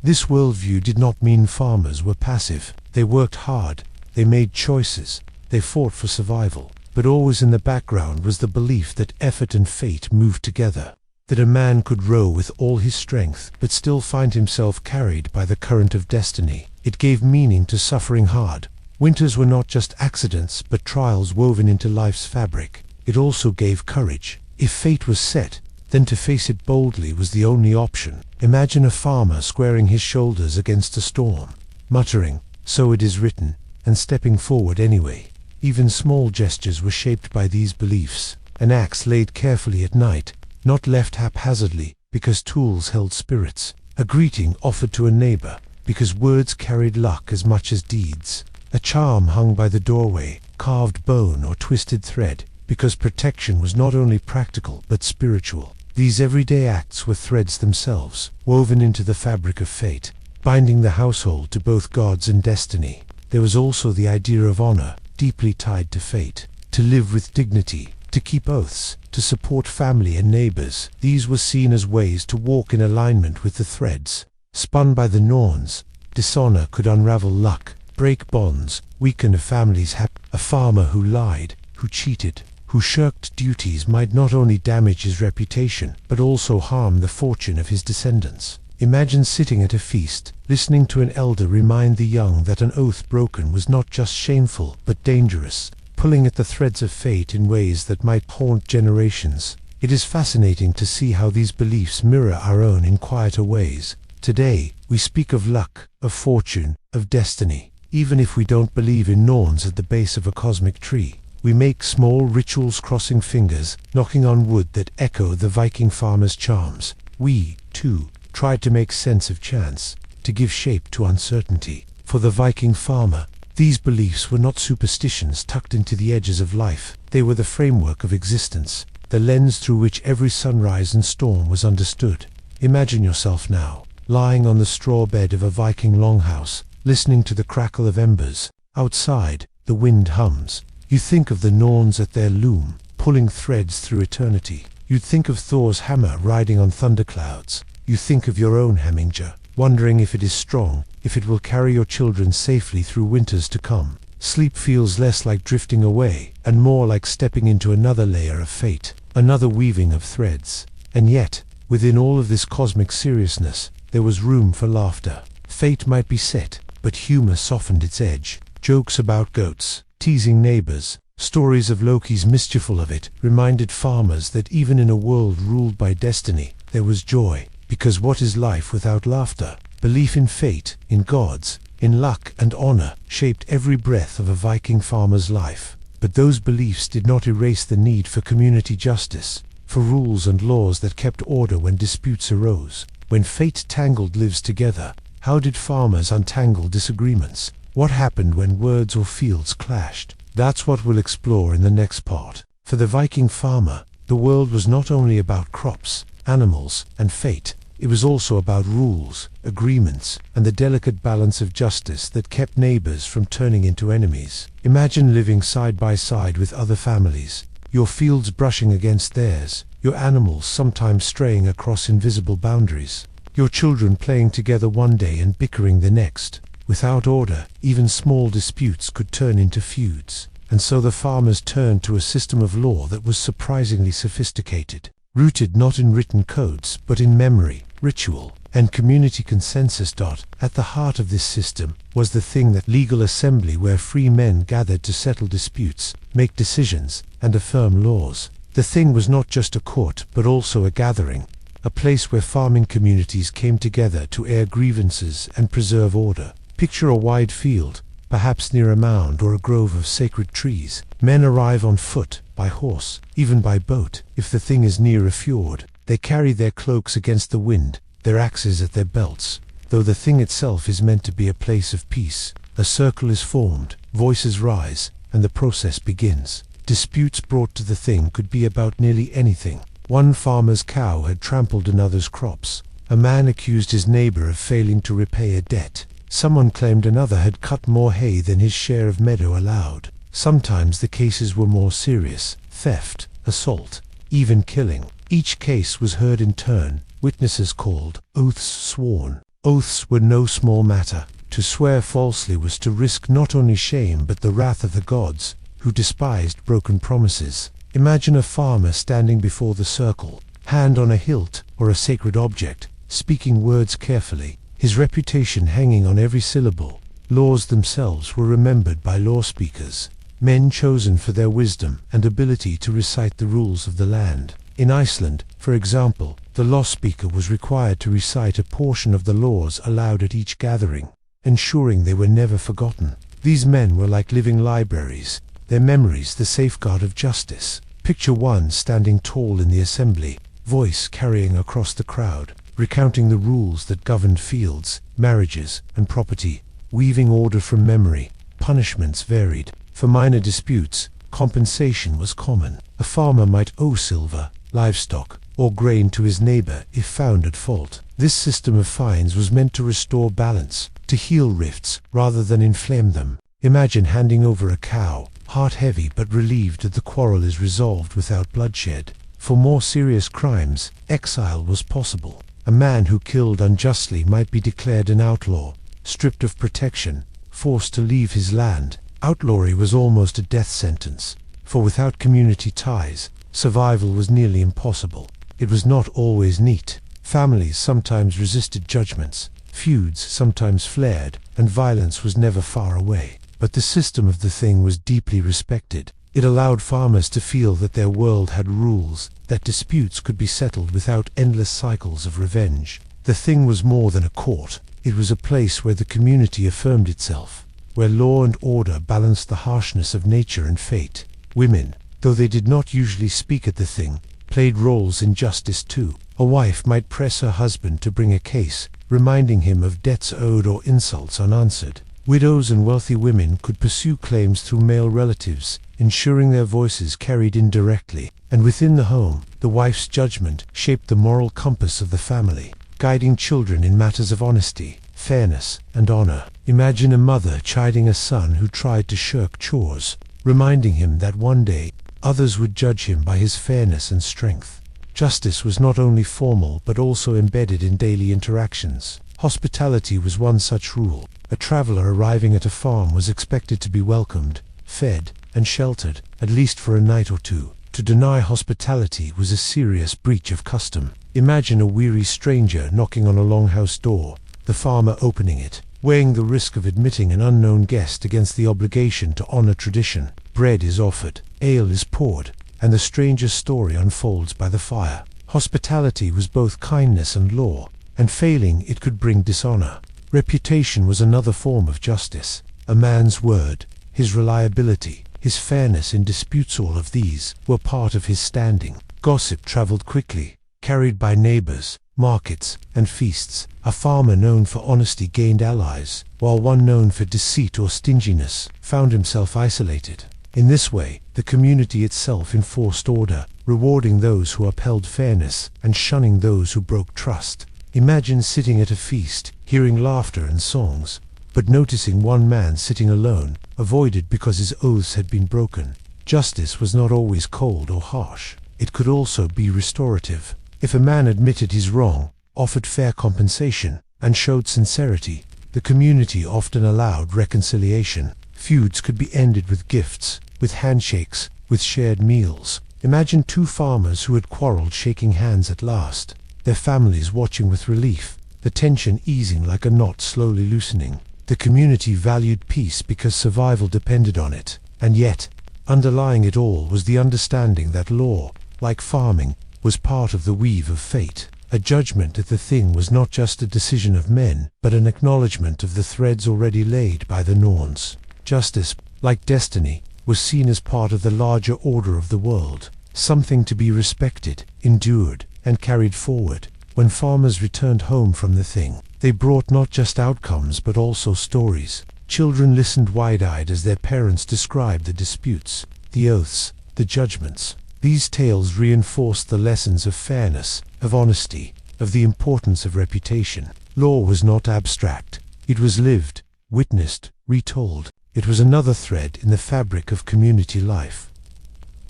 This worldview did not mean farmers were passive. They worked hard, they made choices, they fought for survival. But always in the background was the belief that effort and fate moved together, that a man could row with all his strength but still find himself carried by the current of destiny. It gave meaning to suffering hard. Winters were not just accidents but trials woven into life's fabric. It also gave courage. If fate was set, then to face it boldly was the only option. Imagine a farmer squaring his shoulders against a storm, muttering, "So it is written," and stepping forward anyway. Even small gestures were shaped by these beliefs. An axe laid carefully at night, not left haphazardly, because tools held spirits. A greeting offered to a neighbor, because words carried luck as much as deeds. A charm hung by the doorway, carved bone or twisted thread, because protection was not only practical but spiritual. These everyday acts were threads themselves, woven into the fabric of fate, binding the household to both gods and destiny. There was also the idea of honor, deeply tied to fate. To live with dignity, to keep oaths, to support family and neighbors. These were seen as ways to walk in alignment with the threads. Spun by the Norns, dishonor could unravel luck, break bonds, weaken a family's A farmer who lied, who cheated, who shirked duties might not only damage his reputation, but also harm the fortune of his descendants. Imagine sitting at a feast, listening to an elder remind the young that an oath broken was not just shameful, but dangerous, pulling at the threads of fate in ways that might haunt generations. It is fascinating to see how these beliefs mirror our own in quieter ways. Today, we speak of luck, of fortune, of destiny. Even if we don't believe in Norns at the base of a cosmic tree, we make small rituals, crossing fingers, knocking on wood that echo the Viking farmer's charms. We, too, tried to make sense of chance, to give shape to uncertainty. For the Viking farmer, these beliefs were not superstitions tucked into the edges of life. They were the framework of existence, the lens through which every sunrise and storm was understood. Imagine yourself now, lying on the straw bed of a Viking longhouse, listening to the crackle of embers. Outside, the wind hums. You think of the Norns at their loom, pulling threads through eternity. You'd think of Thor's hammer riding on thunderclouds. You think of your own Hemminger, wondering if it is strong, if it will carry your children safely through winters to come. Sleep feels less like drifting away, and more like stepping into another layer of fate, another weaving of threads. And yet, within all of this cosmic seriousness, there was room for laughter. Fate might be set, but humor softened its edge. Jokes about goats, teasing neighbors, stories of Loki's mischieful of it, reminded farmers that even in a world ruled by destiny, there was joy. Because what is life without laughter? Belief in fate, in gods, in luck and honor, shaped every breath of a Viking farmer's life. But those beliefs did not erase the need for community justice, for rules and laws that kept order when disputes arose. When fate tangled lives together, how did farmers untangle disagreements? What happened when words or fields clashed? That's what we'll explore in the next part. For the Viking farmer, the world was not only about crops, animals, and fate. It was also about rules, agreements, and the delicate balance of justice that kept neighbors from turning into enemies. Imagine living side by side with other families, your fields brushing against theirs, your animals sometimes straying across invisible boundaries, your children playing together one day and bickering the next. Without order, even small disputes could turn into feuds, and so the farmers turned to a system of law that was surprisingly sophisticated, rooted not in written codes, but in memory, ritual, and community consensus. At the heart of this system was the thing, that legal assembly where free men gathered to settle disputes, make decisions, and affirm laws. The thing was not just a court, but also a gathering, a place where farming communities came together to air grievances and preserve order. Picture a wide field, perhaps near a mound or a grove of sacred trees. Men arrive on foot, by horse, even by boat. If the thing is near a fjord, they carry their cloaks against the wind, their axes at their belts. Though the thing itself is meant to be a place of peace, a circle is formed, voices rise, and the process begins. Disputes brought to the thing could be about nearly anything. One farmer's cow had trampled another's crops. A man accused his neighbor of failing to repay a debt. Someone claimed another had cut more hay than his share of meadow allowed. Sometimes the cases were more serious: theft, assault, even killing. Each case was heard in turn, witnesses called, oaths sworn. Oaths were no small matter. To swear falsely was to risk not only shame but the wrath of the gods, who despised broken promises. Imagine a farmer standing before the circle, hand on a hilt or a sacred object, speaking words carefully, his reputation hanging on every syllable. Laws themselves were remembered by law speakers, men chosen for their wisdom and ability to recite the rules of the land. In Iceland, for example, the law speaker was required to recite a portion of the laws allowed at each gathering, ensuring they were never forgotten. These men were like living libraries, their memories the safeguard of justice. Picture one standing tall in the assembly, voice carrying across the crowd, recounting the rules that governed fields, marriages, and property, weaving order from memory. Punishments varied. For minor disputes, compensation was common. A farmer might owe silver, livestock, or grain to his neighbor if found at fault. This system of fines was meant to restore balance, to heal rifts rather than inflame them. Imagine handing over a cow, heart heavy but relieved that the quarrel is resolved without bloodshed. For more serious crimes, exile was possible. A man who killed unjustly might be declared an outlaw, stripped of protection, forced to leave his land. Outlawry was almost a death sentence. for without community ties, survival was nearly impossible. It was not always neat. Families sometimes resisted judgments, feuds sometimes flared, and violence was never far away. But the system of the thing was deeply respected. It allowed farmers to feel that their world had rules, that disputes could be settled without endless cycles of revenge. The thing was more than a court. It was a place where the community affirmed itself, where law and order balanced the harshness of nature and fate. Women, though they did not usually speak at the thing, played roles in justice too. A wife might press her husband to bring a case, reminding him of debts owed or insults unanswered. Widows and wealthy women could pursue claims through male relatives, ensuring their voices carried indirectly. And within the home, the wife's judgment shaped the moral compass of the family, guiding children in matters of honesty, fairness, and honor. Imagine a mother chiding a son who tried to shirk chores, reminding him that one day others would judge him by his fairness and strength. Justice was not only formal but also embedded in daily interactions. Hospitality was one such rule. A traveler arriving at a farm was expected to be welcomed, fed, and sheltered, at least for a night or two. To deny hospitality was a serious breach of custom. Imagine a weary stranger knocking on a longhouse door, the farmer opening it, weighing the risk of admitting an unknown guest against the obligation to honor tradition. Bread is offered, ale is poured, and the stranger's story unfolds by the fire. Hospitality was both kindness and law, and failing it could bring dishonor. Reputation was another form of justice. A man's word, his reliability, his fairness in disputes, all of these were part of his standing. Gossip traveled quickly, carried by neighbors, markets, and feasts. A farmer known for honesty gained allies, while one known for deceit or stinginess found himself isolated. In this way, the community itself enforced order, rewarding those who upheld fairness and shunning those who broke trust. Imagine sitting at a feast, hearing laughter and songs, but noticing one man sitting alone, avoided because his oaths had been broken. Justice was not always cold or harsh. It could also be restorative. If a man admitted his wrong, offered fair compensation, and showed sincerity, the community often allowed reconciliation. Feuds could be ended with gifts, with handshakes, with shared meals. Imagine two farmers who had quarreled shaking hands at last, their families watching with relief, the tension easing like a knot slowly loosening. The community valued peace because survival depended on it, and yet, underlying it all was the understanding that law, like farming, was part of the weave of fate. A judgment that the thing was not just a decision of men, but an acknowledgement of the threads already laid by the Norse. Justice, like destiny, was seen as part of the larger order of the world, something to be respected, endured, and carried forward. When farmers returned home from the thing, they brought not just outcomes but also stories. Children listened wide-eyed as their parents described the disputes, the oaths, the judgments. These tales reinforced the lessons of fairness, of honesty, of the importance of reputation. Law was not abstract. It was lived, witnessed, retold. It was another thread in the fabric of community life.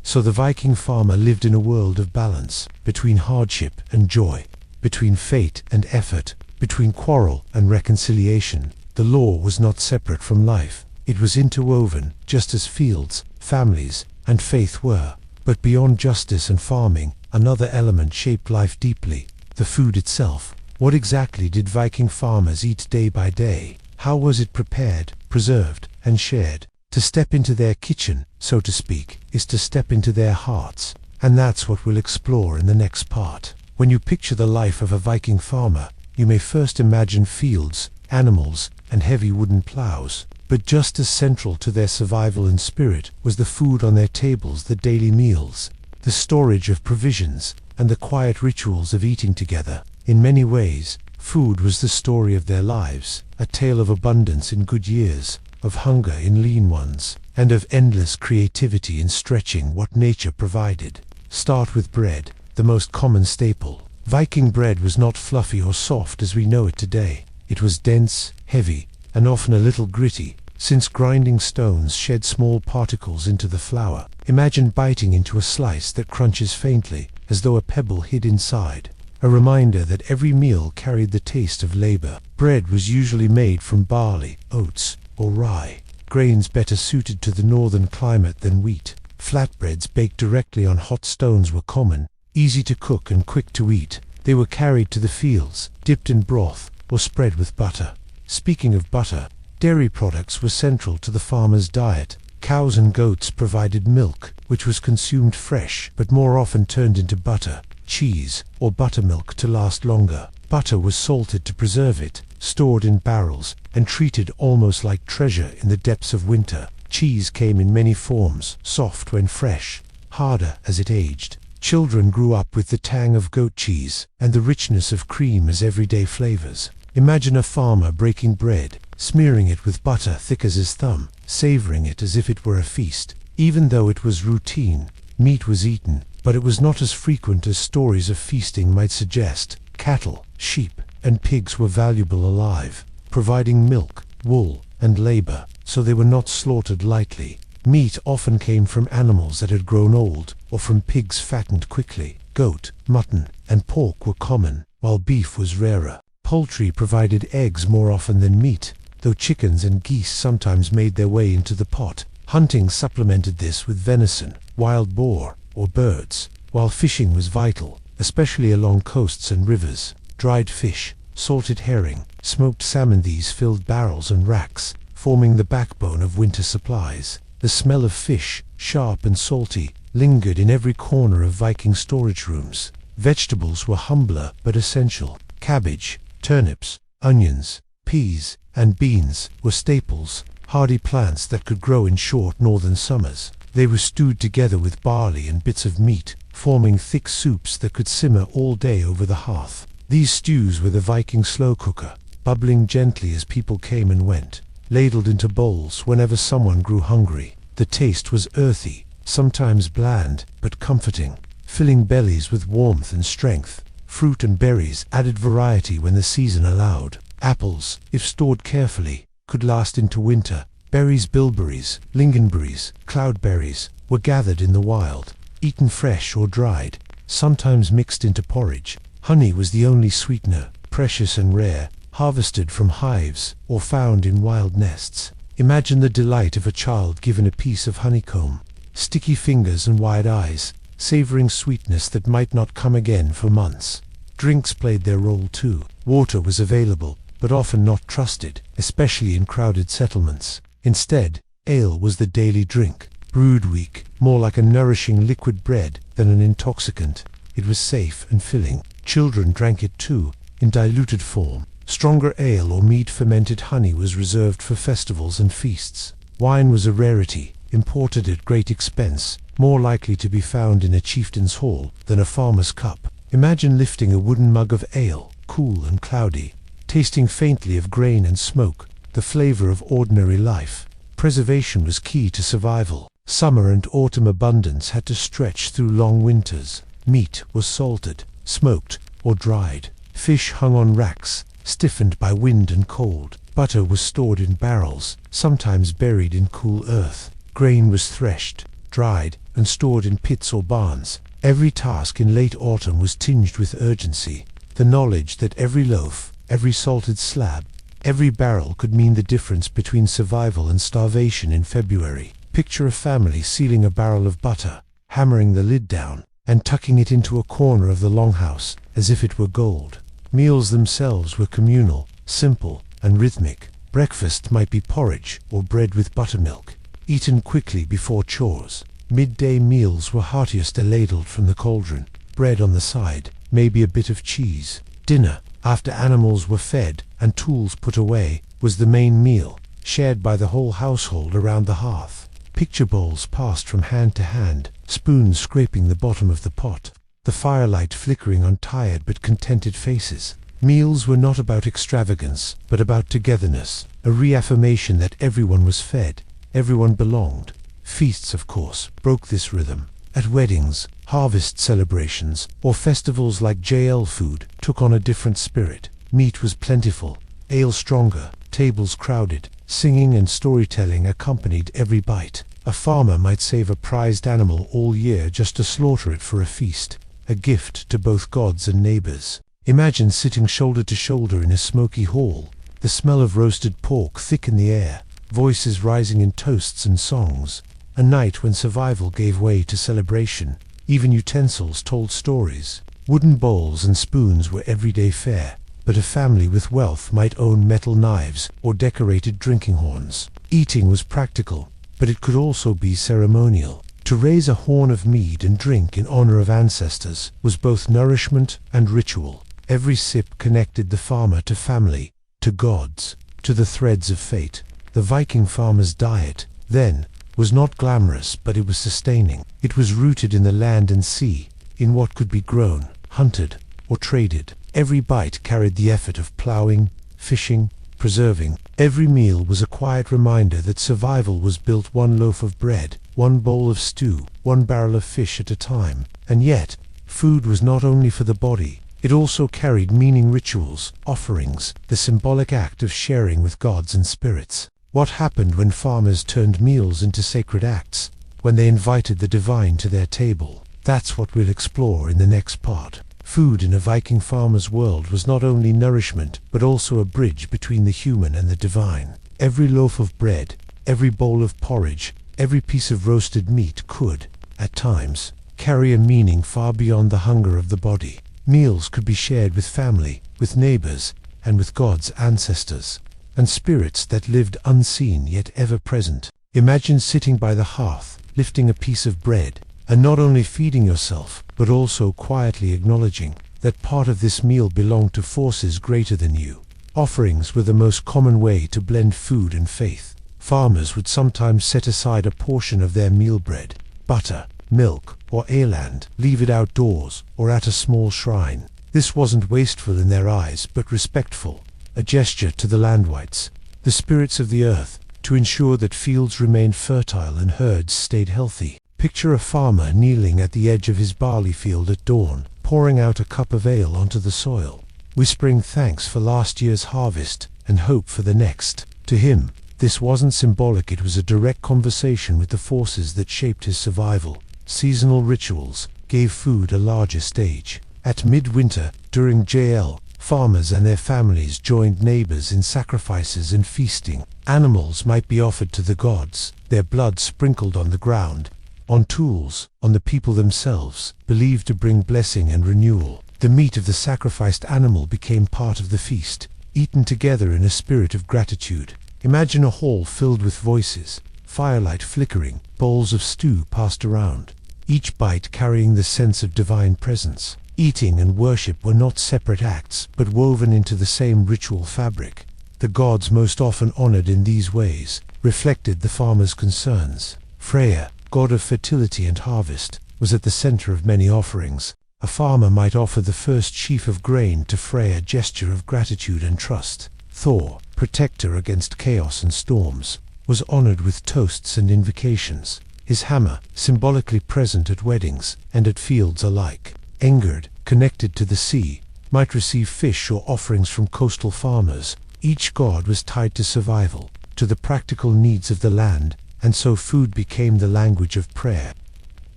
So the Viking farmer lived in a world of balance, between hardship and joy, between fate and effort, between quarrel and reconciliation. The law was not separate from life. It was interwoven, just as fields, families, and faith were. But beyond justice and farming, another element shaped life deeply: the food itself. What exactly did Viking farmers eat day by day? How was it prepared, preserved, and shared? To step into their kitchen, so to speak, is to step into their hearts. And that's what we'll explore in the next part. When you picture the life of a Viking farmer, you may first imagine fields, animals, and heavy wooden plows. But just as central to their survival and spirit was the food on their tables, the daily meals, the storage of provisions, and the quiet rituals of eating together. In many ways, food was the story of their lives, a tale of abundance in good years, of hunger in lean ones, and of endless creativity in stretching what nature provided. Start with bread, the most common staple. Viking bread was not fluffy or soft as we know it today. It was dense, heavy, and often a little gritty, since grinding stones shed small particles into the flour. Imagine biting into a slice that crunches faintly, as though a pebble hid inside, a reminder that every meal carried the taste of labor. Bread was usually made from barley, oats, or rye, grains better suited to the northern climate than wheat. Flatbreads baked directly on hot stones were common, easy to cook and quick to eat. They were carried to the fields, dipped in broth, or spread with butter. Speaking of butter, dairy products were central to the farmer's diet. Cows and goats provided milk, which was consumed fresh, but more often turned into butter, cheese, or buttermilk to last longer. Butter was salted to preserve it, stored in barrels, and treated almost like treasure in the depths of winter. Cheese came in many forms, soft when fresh, harder as it aged. Children grew up with the tang of goat cheese and the richness of cream as everyday flavors. Imagine a farmer breaking bread, smearing it with butter thick as his thumb, savoring it as if it were a feast. Even though it was routine, meat was eaten, but it was not as frequent as stories of feasting might suggest. Cattle, sheep, and pigs were valuable alive, providing milk, wool, and labor, so they were not slaughtered lightly. Meat often came from animals that had grown old, or from pigs fattened quickly. Goat, mutton, and pork were common, while beef was rarer. Poultry provided eggs more often than meat, though chickens and geese sometimes made their way into the pot. Hunting supplemented this with venison, wild boar, or birds, while fishing was vital, especially along coasts and rivers. Dried fish, salted herring, smoked salmon, these filled barrels and racks, forming the backbone of winter supplies. The smell of fish, sharp and salty, lingered in every corner of Viking storage rooms. Vegetables were humbler but essential. Cabbage, turnips, onions, peas, and beans were staples, hardy plants that could grow in short northern summers. They were stewed together with barley and bits of meat, forming thick soups that could simmer all day over the hearth. These stews were the Viking slow cooker, bubbling gently as people came and went, ladled into bowls whenever someone grew hungry. The taste was earthy, sometimes bland, but comforting, filling bellies with warmth and strength. Fruit and berries added variety when the season allowed. Apples, if stored carefully, could last into winter. Berries, bilberries, lingonberries, cloudberries, were gathered in the wild, eaten fresh or dried, sometimes mixed into porridge. Honey was the only sweetener, precious and rare, harvested from hives or found in wild nests. Imagine the delight of a child given a piece of honeycomb. Sticky fingers and wide eyes, savoring sweetness that might not come again for months. Drinks played their role too. Water was available, but often not trusted, especially in crowded settlements. Instead, ale was the daily drink, brewed weak, more like a nourishing liquid bread than an intoxicant. It was safe and filling. Children drank it too, in diluted form. Stronger ale or mead-fermented honey was reserved for festivals and feasts. Wine was a rarity, imported at great expense, more likely to be found in a chieftain's hall than a farmer's cup. Imagine lifting a wooden mug of ale, cool and cloudy, tasting faintly of grain and smoke, the flavor of ordinary life. Preservation was key to survival. Summer and autumn abundance had to stretch through long winters. Meat was salted, smoked, or dried. Fish hung on racks, stiffened by wind and cold. Butter was stored in barrels, sometimes buried in cool earth. Grain was threshed, dried, and stored in pits or barns. Every task in late autumn was tinged with urgency. The knowledge that every loaf, every salted slab, every barrel could mean the difference between survival and starvation in February. Picture a family sealing a barrel of butter, hammering the lid down, and tucking it into a corner of the longhouse as if it were gold. Meals themselves were communal, simple, and rhythmic. Breakfast might be porridge or bread with buttermilk, eaten quickly before chores. Midday meals were heartiest ladled from the cauldron, bread on the side, maybe a bit of cheese. Dinner, after animals were fed and tools put away, was the main meal, shared by the whole household around the hearth. Picture bowls passed from hand to hand, spoons scraping the bottom of the pot, the firelight flickering on tired but contented faces. Meals were not about extravagance, but about togetherness, a reaffirmation that everyone was fed, everyone belonged. Feasts, of course, broke this rhythm. At weddings, harvest celebrations, or festivals like JL food took on a different spirit. Meat was plentiful, ale stronger, tables crowded, singing and storytelling accompanied every bite. A farmer might save a prized animal all year just to slaughter it for a feast, a gift to both gods and neighbors. Imagine sitting shoulder to shoulder in a smoky hall, the smell of roasted pork thick in the air, voices rising in toasts and songs. a night when survival gave way to celebration. Even utensils told stories. Wooden bowls and spoons were everyday fare, but a family with wealth might own metal knives or decorated drinking horns. Eating was practical, but it could also be ceremonial. To raise a horn of mead and drink in honor of ancestors was both nourishment and ritual. Every sip connected the farmer to family, to gods, to the threads of fate. The Viking farmer's diet, then, was not glamorous, but it was sustaining. It was rooted in the land and sea, in what could be grown, hunted, or traded. Every bite carried the effort of plowing, fishing, preserving. Every meal was a quiet reminder that survival was built one loaf of bread, one bowl of stew, one barrel of fish at a time. And yet, food was not only for the body. It also carried meaning: rituals, offerings, the symbolic act of sharing with gods and spirits. What happened when farmers turned meals into sacred acts, when they invited the divine to their table? That's what we'll explore in the next part. Food in a Viking farmer's world was not only nourishment, but also a bridge between the human and the divine. Every loaf of bread, every bowl of porridge, every piece of roasted meat could, at times, carry a meaning far beyond the hunger of the body. Meals could be shared with family, with neighbors, and with God's ancestors, and spirits that lived unseen yet ever present. Imagine sitting by the hearth, lifting a piece of bread, and not only feeding yourself, but also quietly acknowledging that part of this meal belonged to forces greater than you. Offerings were the most common way to blend food and faith. Farmers would sometimes set aside a portion of their meal bread, butter, milk, or eland, leave it outdoors or at a small shrine. This wasn't wasteful in their eyes, but respectful, a gesture to the landwights, the spirits of the earth, to ensure that fields remained fertile and herds stayed healthy. Picture a farmer kneeling at the edge of his barley field at dawn, pouring out a cup of ale onto the soil, whispering thanks for last year's harvest and hope for the next. To him, this wasn't symbolic, it was a direct conversation with the forces that shaped his survival. Seasonal rituals gave food a larger stage. At midwinter, during JL, farmers and their families joined neighbors in sacrifices and feasting. Animals might be offered to the gods, their blood sprinkled on the ground, on tools, on the people themselves, believed to bring blessing and renewal. The meat of the sacrificed animal became part of the feast, eaten together in a spirit of gratitude. Imagine a hall filled with voices, firelight flickering, bowls of stew passed around, each bite carrying the sense of divine presence. Eating and worship were not separate acts, but woven into the same ritual fabric. The gods most often honored in these ways reflected the farmer's concerns. Freya, god of fertility and harvest, was at the center of many offerings. A farmer might offer the first sheaf of grain to Freya, a gesture of gratitude and trust. Thor, protector against chaos and storms, was honored with toasts and invocations, his hammer symbolically present at weddings and at fields alike. Engerd, connected to the sea, might receive fish or offerings from coastal farmers. Each god was tied to survival, to the practical needs of the land, and so food became the language of prayer.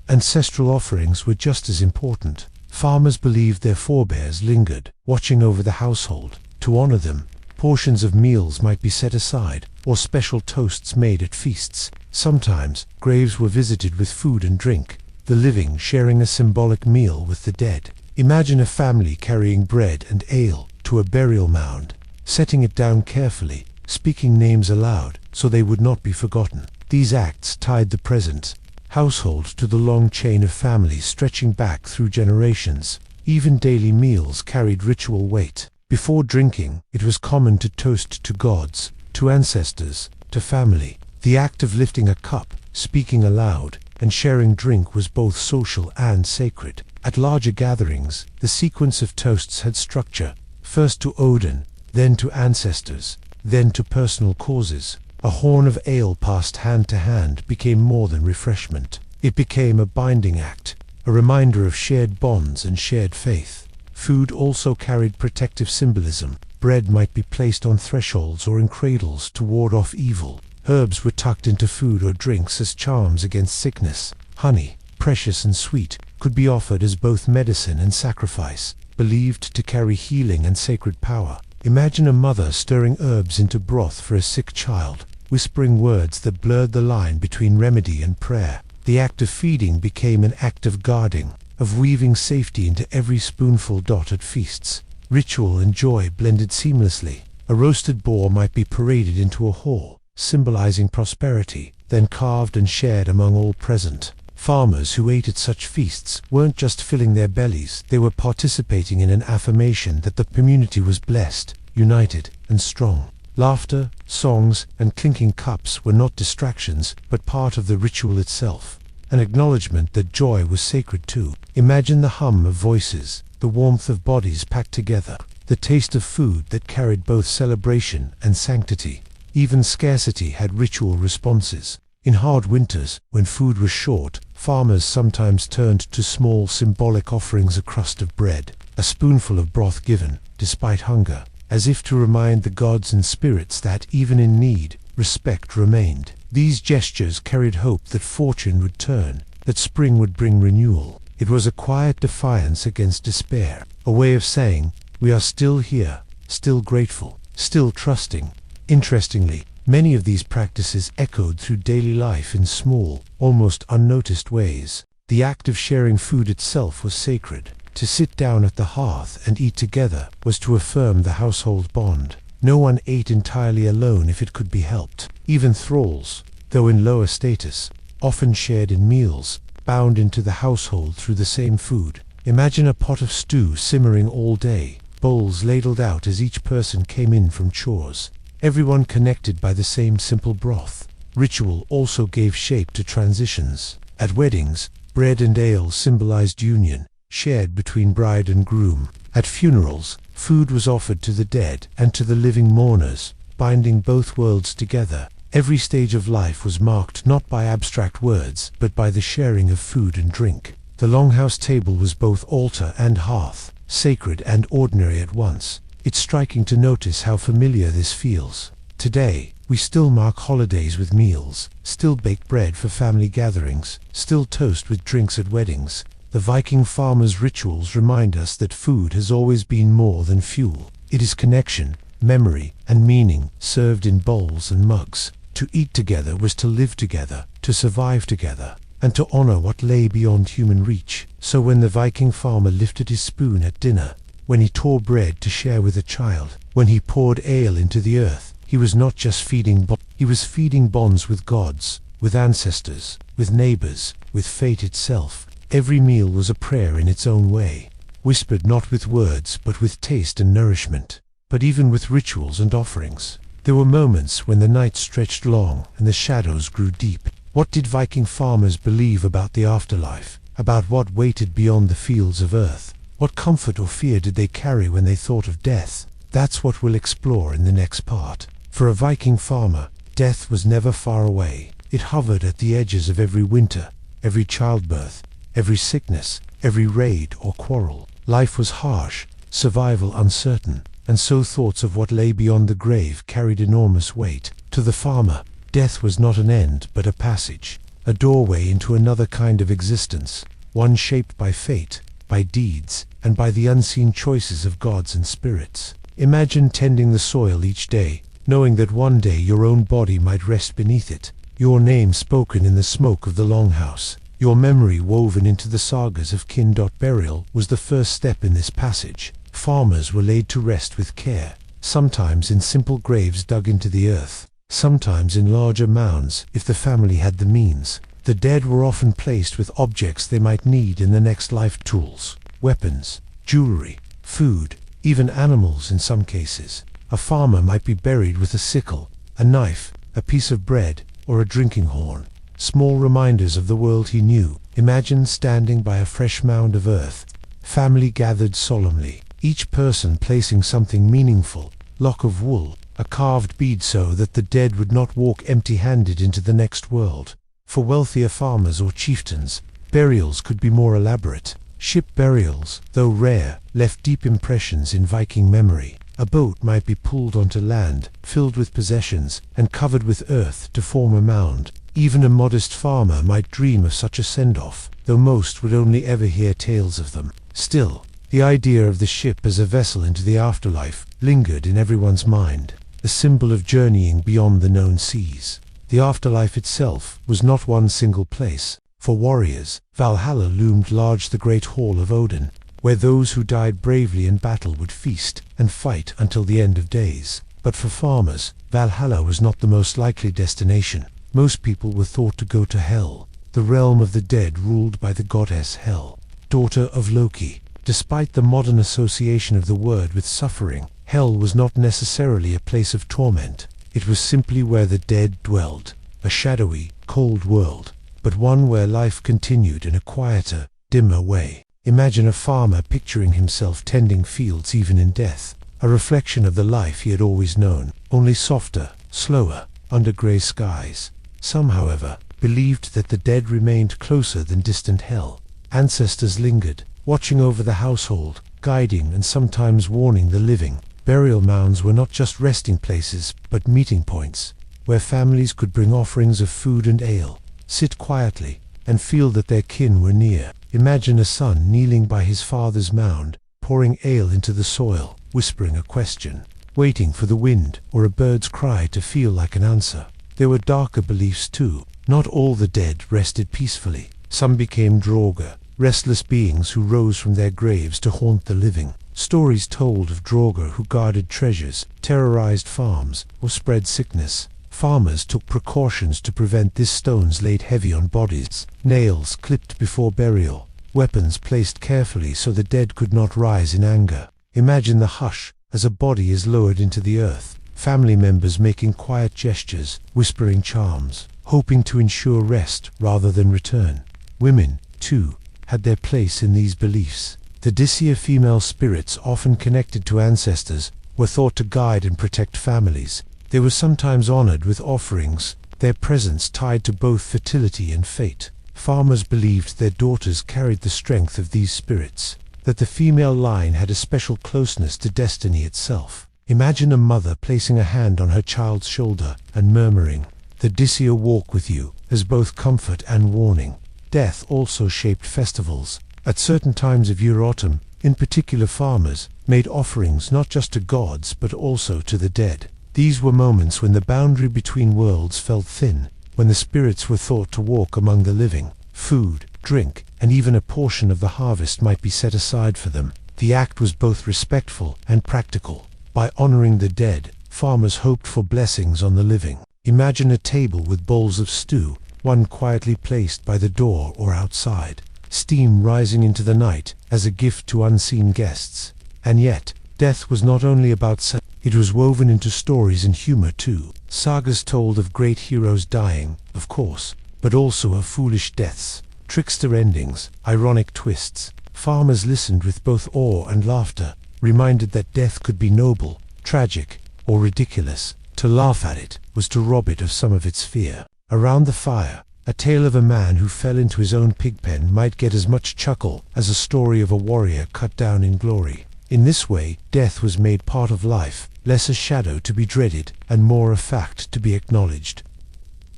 Ancestral offerings were just as important. Farmers believed their forebears lingered, watching over the household. To honor them, portions of meals might be set aside, or special toasts made at feasts. Sometimes, graves were visited with food and drink, the living sharing a symbolic meal with the dead. Imagine a family carrying bread and ale to a burial mound, setting it down carefully, speaking names aloud so they would not be forgotten. These acts tied the present household to the long chain of families stretching back through generations. Even daily meals carried ritual weight. Before drinking, it was common to toast to gods, to ancestors, to family. The act of lifting a cup, speaking aloud, and sharing drink was both social and sacred. At larger gatherings, the sequence of toasts had structure, first to Odin, then to ancestors, then to personal causes. A horn of ale passed hand to hand became more than refreshment. It became a binding act, a reminder of shared bonds and shared faith. Food also carried protective symbolism. Bread might be placed on thresholds or in cradles to ward off evil. Herbs were tucked into food or drinks as charms against sickness. Honey, precious and sweet, could be offered as both medicine and sacrifice, believed to carry healing and sacred power. Imagine a mother stirring herbs into broth for a sick child, whispering words that blurred the line between remedy and prayer. The act of feeding became an act of guarding, of weaving safety into every spoonful at feasts. Ritual and joy blended seamlessly. A roasted boar might be paraded into a hall, symbolizing prosperity, then carved and shared among all present. Farmers who ate at such feasts weren't just filling their bellies, they were participating in an affirmation that the community was blessed, united, and strong. Laughter, songs, and clinking cups were not distractions, but part of the ritual itself, an acknowledgement that joy was sacred too. Imagine the hum of voices, the warmth of bodies packed together, the taste of food that carried both celebration and sanctity. Even scarcity had ritual responses. In hard winters, when food was short, farmers sometimes turned to small symbolic offerings: a crust of bread, a spoonful of broth given, despite hunger, as if to remind the gods and spirits that, even in need, respect remained. These gestures carried hope that fortune would turn, that spring would bring renewal. It was a quiet defiance against despair, a way of saying, we are still here, still grateful, still trusting. Interestingly, many of these practices echoed through daily life in small, almost unnoticed ways. The act of sharing food itself was sacred. To sit down at the hearth and eat together was to affirm the household bond. No one ate entirely alone if it could be helped. Even thralls, though in lower status, often shared in meals, bound into the household through the same food. Imagine a pot of stew simmering all day, bowls ladled out as each person came in from chores. Everyone connected by the same simple broth. Ritual also gave shape to transitions. At weddings, bread and ale symbolized union, shared between bride and groom. At funerals, food was offered to the dead and to the living mourners, binding both worlds together. Every stage of life was marked not by abstract words, but by the sharing of food and drink. The longhouse table was both altar and hearth, sacred and ordinary at once. It's striking to notice how familiar this feels. Today, we still mark holidays with meals, still bake bread for family gatherings, still toast with drinks at weddings. The Viking farmers' rituals remind us that food has always been more than fuel. It is connection, memory, and meaning, served in bowls and mugs. To eat together was to live together, to survive together, and to honor what lay beyond human reach. So when the Viking farmer lifted his spoon at dinner, when he tore bread to share with a child, when he poured ale into the earth, he was not just feeding he was feeding bonds with gods, with ancestors, with neighbors, with fate itself. Every meal was a prayer in its own way, whispered not with words but with taste and nourishment. But even with rituals and offerings, there were moments when the night stretched long and the shadows grew deep. What did Viking farmers believe about the afterlife, about what waited beyond the fields of earth? What comfort or fear did they carry when they thought of death? That's what we'll explore in the next part. For a Viking farmer, death was never far away. It hovered at the edges of every winter, every childbirth, every sickness, every raid or quarrel. Life was harsh, survival uncertain, and so thoughts of what lay beyond the grave carried enormous weight. To the farmer, death was not an end but a passage, a doorway into another kind of existence, one shaped by fate, by deeds, and by the unseen choices of gods and spirits. Imagine tending the soil each day, knowing that one day your own body might rest beneath it, your name spoken in the smoke of the longhouse, your memory woven into the sagas of kin. Burial was the first step in this passage. Farmers were laid to rest with care, sometimes in simple graves dug into the earth, sometimes in larger mounds if the family had the means. The dead were often placed with objects they might need in the next life: tools, weapons, jewelry, food, even animals in some cases. A farmer might be buried with a sickle, a knife, a piece of bread, or a drinking horn, small reminders of the world he knew. Imagine standing by a fresh mound of earth, family gathered solemnly, each person placing something meaningful, lock of wool, a carved bead, so that the dead would not walk empty-handed into the next world. For wealthier farmers or chieftains, burials could be more elaborate. Ship burials, though rare, left deep impressions in Viking memory. A boat might be pulled onto land, filled with possessions, and covered with earth to form a mound. Even a modest farmer might dream of such a send-off, though most would only ever hear tales of them. Still, the idea of the ship as a vessel into the afterlife lingered in everyone's mind. a symbol of journeying beyond the known seas. The afterlife itself was not one single place. For warriors, Valhalla loomed large, the great hall of Odin, where those who died bravely in battle would feast and fight until the end of days. But for farmers, Valhalla was not the most likely destination. Most people were thought to go to Hel, the realm of the dead ruled by the goddess Hel, daughter of Loki. Despite the modern association of the word with suffering, Hel was not necessarily a place of torment. It was simply where the dead dwelled, a shadowy, cold world, but one where life continued in a quieter, dimmer way. Imagine a farmer picturing himself tending fields even in death, a reflection of the life he had always known, only softer, slower, under grey skies. Some, however, believed that the dead remained closer than distant Hel. Ancestors lingered, watching over the household, guiding and sometimes warning the living. Burial mounds were not just resting places, but meeting points, where families could bring offerings of food and ale, sit quietly, and feel that their kin were near. Imagine a son kneeling by his father's mound, pouring ale into the soil, whispering a question, waiting for the wind or a bird's cry to feel like an answer. There were darker beliefs too. Not all the dead rested peacefully. Some became Draugr, restless beings who rose from their graves to haunt the living. Stories told of Draugr who guarded treasures, terrorized farms, or spread sickness. Farmers took precautions to prevent this. Stones laid heavy on bodies, nails clipped before burial, weapons placed carefully so the dead could not rise in anger. Imagine the hush as a body is lowered into the earth, family members making quiet gestures, whispering charms, hoping to ensure rest rather than return. Women, too, had their place in these beliefs. The Disya, female spirits often connected to ancestors, were thought to guide and protect families. They were sometimes honored with offerings, their presence tied to both fertility and fate. Farmers believed their daughters carried the strength of these spirits, that the female line had a special closeness to destiny itself. Imagine a mother placing a hand on her child's shoulder and murmuring, "The Disya walk with you," as both comfort and warning. Death also shaped festivals. At certain times of year, autumn, in particular, farmers made offerings not just to gods but also to the dead. These were moments when the boundary between worlds felt thin, when the spirits were thought to walk among the living. Food, drink, and even a portion of the harvest might be set aside for them. The act was both respectful and practical. By honoring the dead, farmers hoped for blessings on the living. Imagine a table with bowls of stew, one quietly placed by the door or outside, steam rising into the night as a gift to unseen guests. And yet, death was not only about it was woven into stories and humor too. Sagas told of great heroes dying, of course, but also of foolish deaths, trickster endings, ironic twists. Farmers listened with both awe and laughter, reminded that death could be noble, tragic, or ridiculous. To laugh at it was to rob it of some of its fear. Around the fire, a tale of a man who fell into his own pigpen might get as much chuckle as a story of a warrior cut down in glory. In this way, death was made part of life, less a shadow to be dreaded and more a fact to be acknowledged.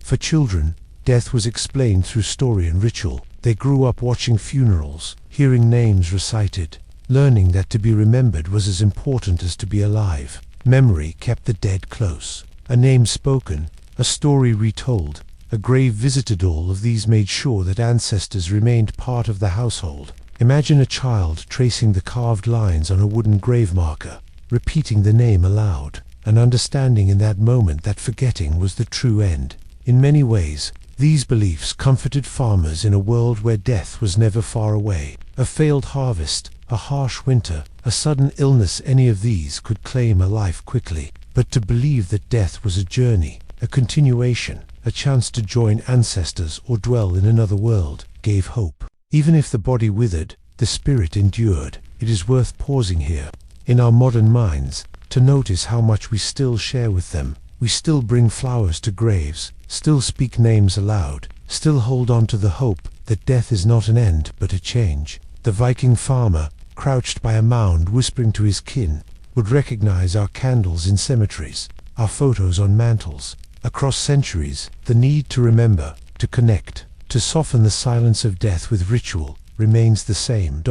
For children, death was explained through story and ritual. They grew up watching funerals, hearing names recited, learning that to be remembered was as important as to be alive. Memory kept the dead close. A name spoken, a story retold, a grave visited. All of these made sure that ancestors remained part of the household. Imagine a child tracing the carved lines on a wooden grave marker, repeating the name aloud, and understanding in that moment that forgetting was the true end. In many ways, these beliefs comforted farmers in a world where death was never far away. A failed harvest, a harsh winter, a sudden illness, any of these could claim a life quickly. But to believe that death was a journey, a continuation, a chance to join ancestors or dwell in another world, gave hope. Even if the body withered, the spirit endured. It is worth pausing here, in our modern minds, to notice how much we still share with them. We still bring flowers to graves, still speak names aloud, still hold on to the hope that death is not an end but a change. The Viking farmer, crouched by a mound whispering to his kin, would recognize our candles in cemeteries, our photos on mantles. Across centuries, the need to remember, to connect, to soften the silence of death with ritual, remains the same.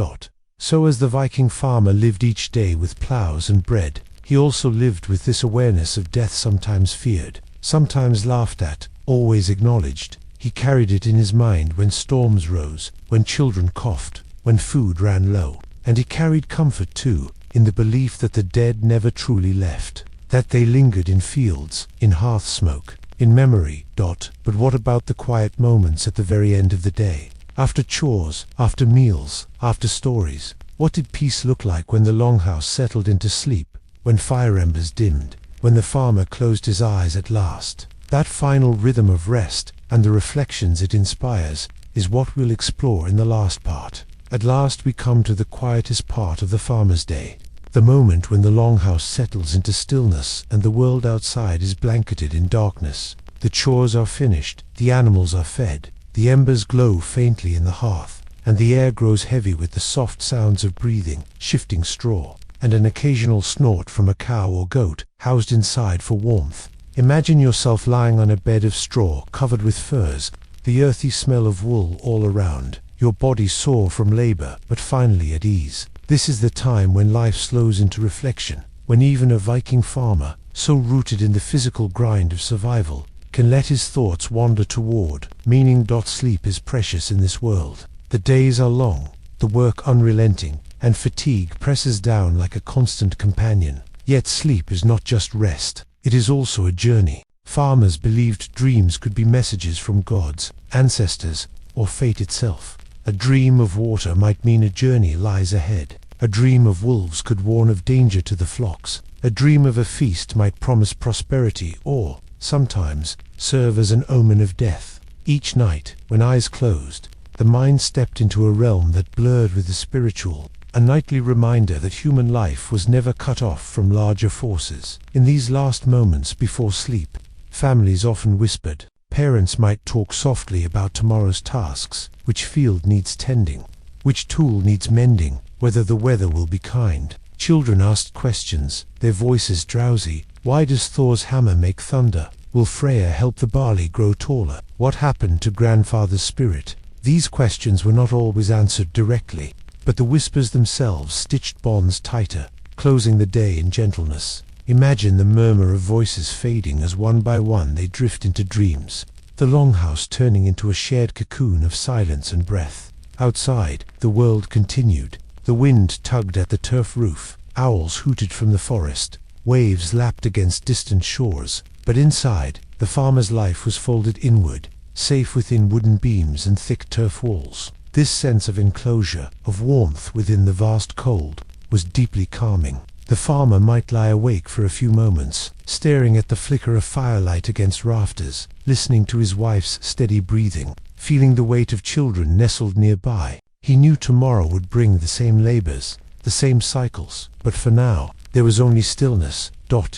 So as the Viking farmer lived each day with plows and bread, He also lived with this awareness of death, sometimes feared, sometimes laughed at, always acknowledged. He carried it in his mind when storms rose, when children coughed, when food ran low. And he carried comfort too, in the belief that the dead never truly left, that they lingered in fields, in hearth smoke, in memory. But what about the quiet moments at the very end of the day? After chores, after meals, after stories, what did peace look like when the longhouse settled into sleep, when fire embers dimmed, when the farmer closed his eyes at last? That final rhythm of rest, and the reflections it inspires, is what we'll explore in the last part. At last we come to the quietest part of the farmer's day, the moment when the longhouse settles into stillness and the world outside is blanketed in darkness. The chores are finished, the animals are fed, the embers glow faintly in the hearth, and the air grows heavy with the soft sounds of breathing, shifting straw, and an occasional snort from a cow or goat, housed inside for warmth. Imagine yourself lying on a bed of straw covered with furs, the earthy smell of wool all around, your body sore from labor, but finally at ease. This is the time when life slows into reflection, when even a Viking farmer, so rooted in the physical grind of survival, can let his thoughts wander toward meaning. Sleep is precious in this world. The days are long, the work unrelenting, and fatigue presses down like a constant companion. Yet sleep is not just rest, it is also a journey. Farmers believed dreams could be messages from gods, ancestors, or fate itself. A dream of water might mean a journey lies ahead. A dream of wolves could warn of danger to the flocks. A dream of a feast might promise prosperity or, sometimes, serve as an omen of death. Each night, when eyes closed, the mind stepped into a realm that blurred with the spiritual, a nightly reminder that human life was never cut off from larger forces. In these last moments before sleep, families often whispered. Parents might talk softly about tomorrow's tasks, which field needs tending, which tool needs mending, whether the weather will be kind. Children asked questions, their voices drowsy. Why does Thor's hammer make thunder? Will Freya help the barley grow taller? What happened to grandfather's spirit? These questions were not always answered directly, but the whispers themselves stitched bonds tighter, closing the day in gentleness. Imagine the murmur of voices fading as one by one they drift into dreams, the longhouse turning into a shared cocoon of silence and breath. Outside, the world continued. The wind tugged at the turf roof, owls hooted from the forest, waves lapped against distant shores. But inside, the farmer's life was folded inward, safe within wooden beams and thick turf walls. This sense of enclosure, of warmth within the vast cold, was deeply calming. The farmer might lie awake for a few moments, staring at the flicker of firelight against rafters, listening to his wife's steady breathing, feeling the weight of children nestled nearby. He knew tomorrow would bring the same labors, the same cycles, but for now, there was only stillness.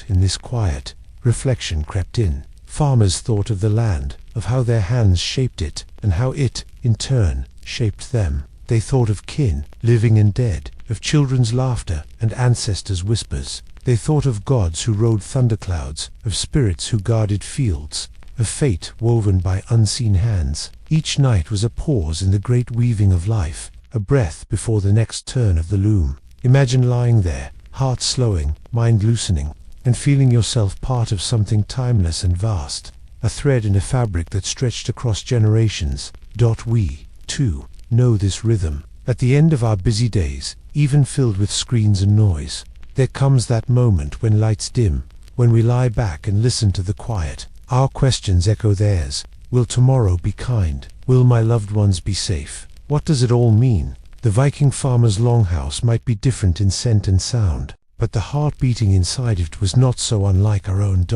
In this quiet, reflection crept in. Farmers thought of the land, of how their hands shaped it, and how it, in turn, shaped them. They thought of kin, living and dead, of children's laughter and ancestors' whispers. They thought of gods who rode thunderclouds, of spirits who guarded fields, of fate woven by unseen hands. Each night was a pause in the great weaving of life, a breath before the next turn of the loom. Imagine lying there, heart slowing, mind loosening, and feeling yourself part of something timeless and vast, a thread in a fabric that stretched across generations. We, too, know this rhythm. At the end of our busy days, even filled with screens and noise, there comes that moment when lights dim, when we lie back and listen to the quiet. Our questions echo theirs. Will tomorrow be kind? Will my loved ones be safe? What does it all mean? The Viking farmer's longhouse might be different in scent and sound, but the heart beating inside it was not so unlike our own.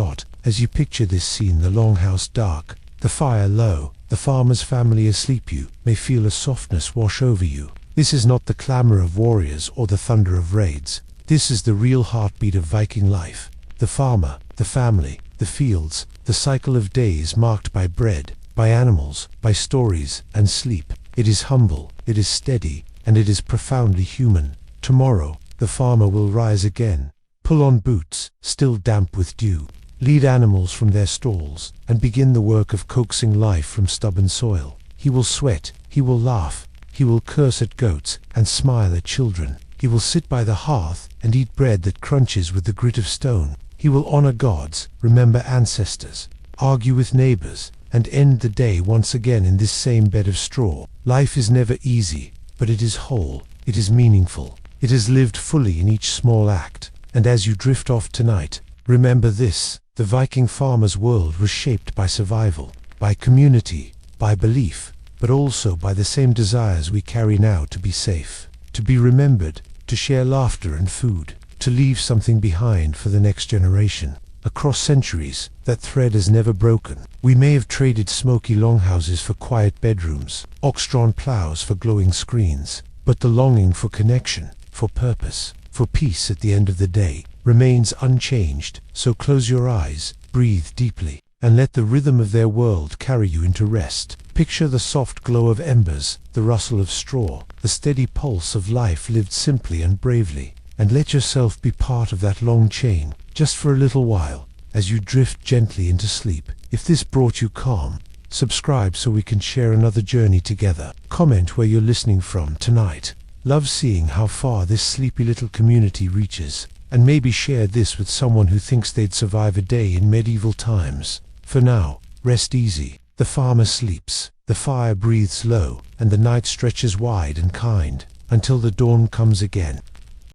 As you picture this scene, the longhouse dark, the fire low, the farmer's family asleep, you may feel a softness wash over you. This is not the clamor of warriors or the thunder of raids. This is the real heartbeat of Viking life. The farmer, the family, the fields, the cycle of days marked by bread, by animals, by stories and sleep. It is humble, it is steady, and it is profoundly human. Tomorrow, the farmer will rise again, pull on boots, still damp with dew, lead animals from their stalls, and begin the work of coaxing life from stubborn soil. He will sweat, he will laugh, he will curse at goats and smile at children. He will sit by the hearth and eat bread that crunches with the grit of stone. He will honor gods, remember ancestors, argue with neighbors, and end the day once again in this same bed of straw. Life is never easy, but it is whole, it is meaningful, it is lived fully in each small act. And as you drift off tonight, remember this: the Viking farmer's world was shaped by survival, by community, by belief, but also by the same desires we carry now: to be safe, to be remembered, to share laughter and food, to leave something behind for the next generation. Across centuries, that thread has never broken. We may have traded smoky longhouses for quiet bedrooms, ox-drawn plows for glowing screens, but the longing for connection, for purpose, for peace at the end of the day remains unchanged. So close your eyes, breathe deeply, and let the rhythm of their world carry you into rest. Picture the soft glow of embers, the rustle of straw, the steady pulse of life lived simply and bravely, and let yourself be part of that long chain, just for a little while, as you drift gently into sleep. If this brought you calm, subscribe so we can share another journey together. Comment where you're listening from tonight. Love seeing how far this sleepy little community reaches, and maybe share this with someone who thinks they'd survive a day in medieval times. For now, rest easy. The farmer sleeps, the fire breathes low, and the night stretches wide and kind, until the dawn comes again.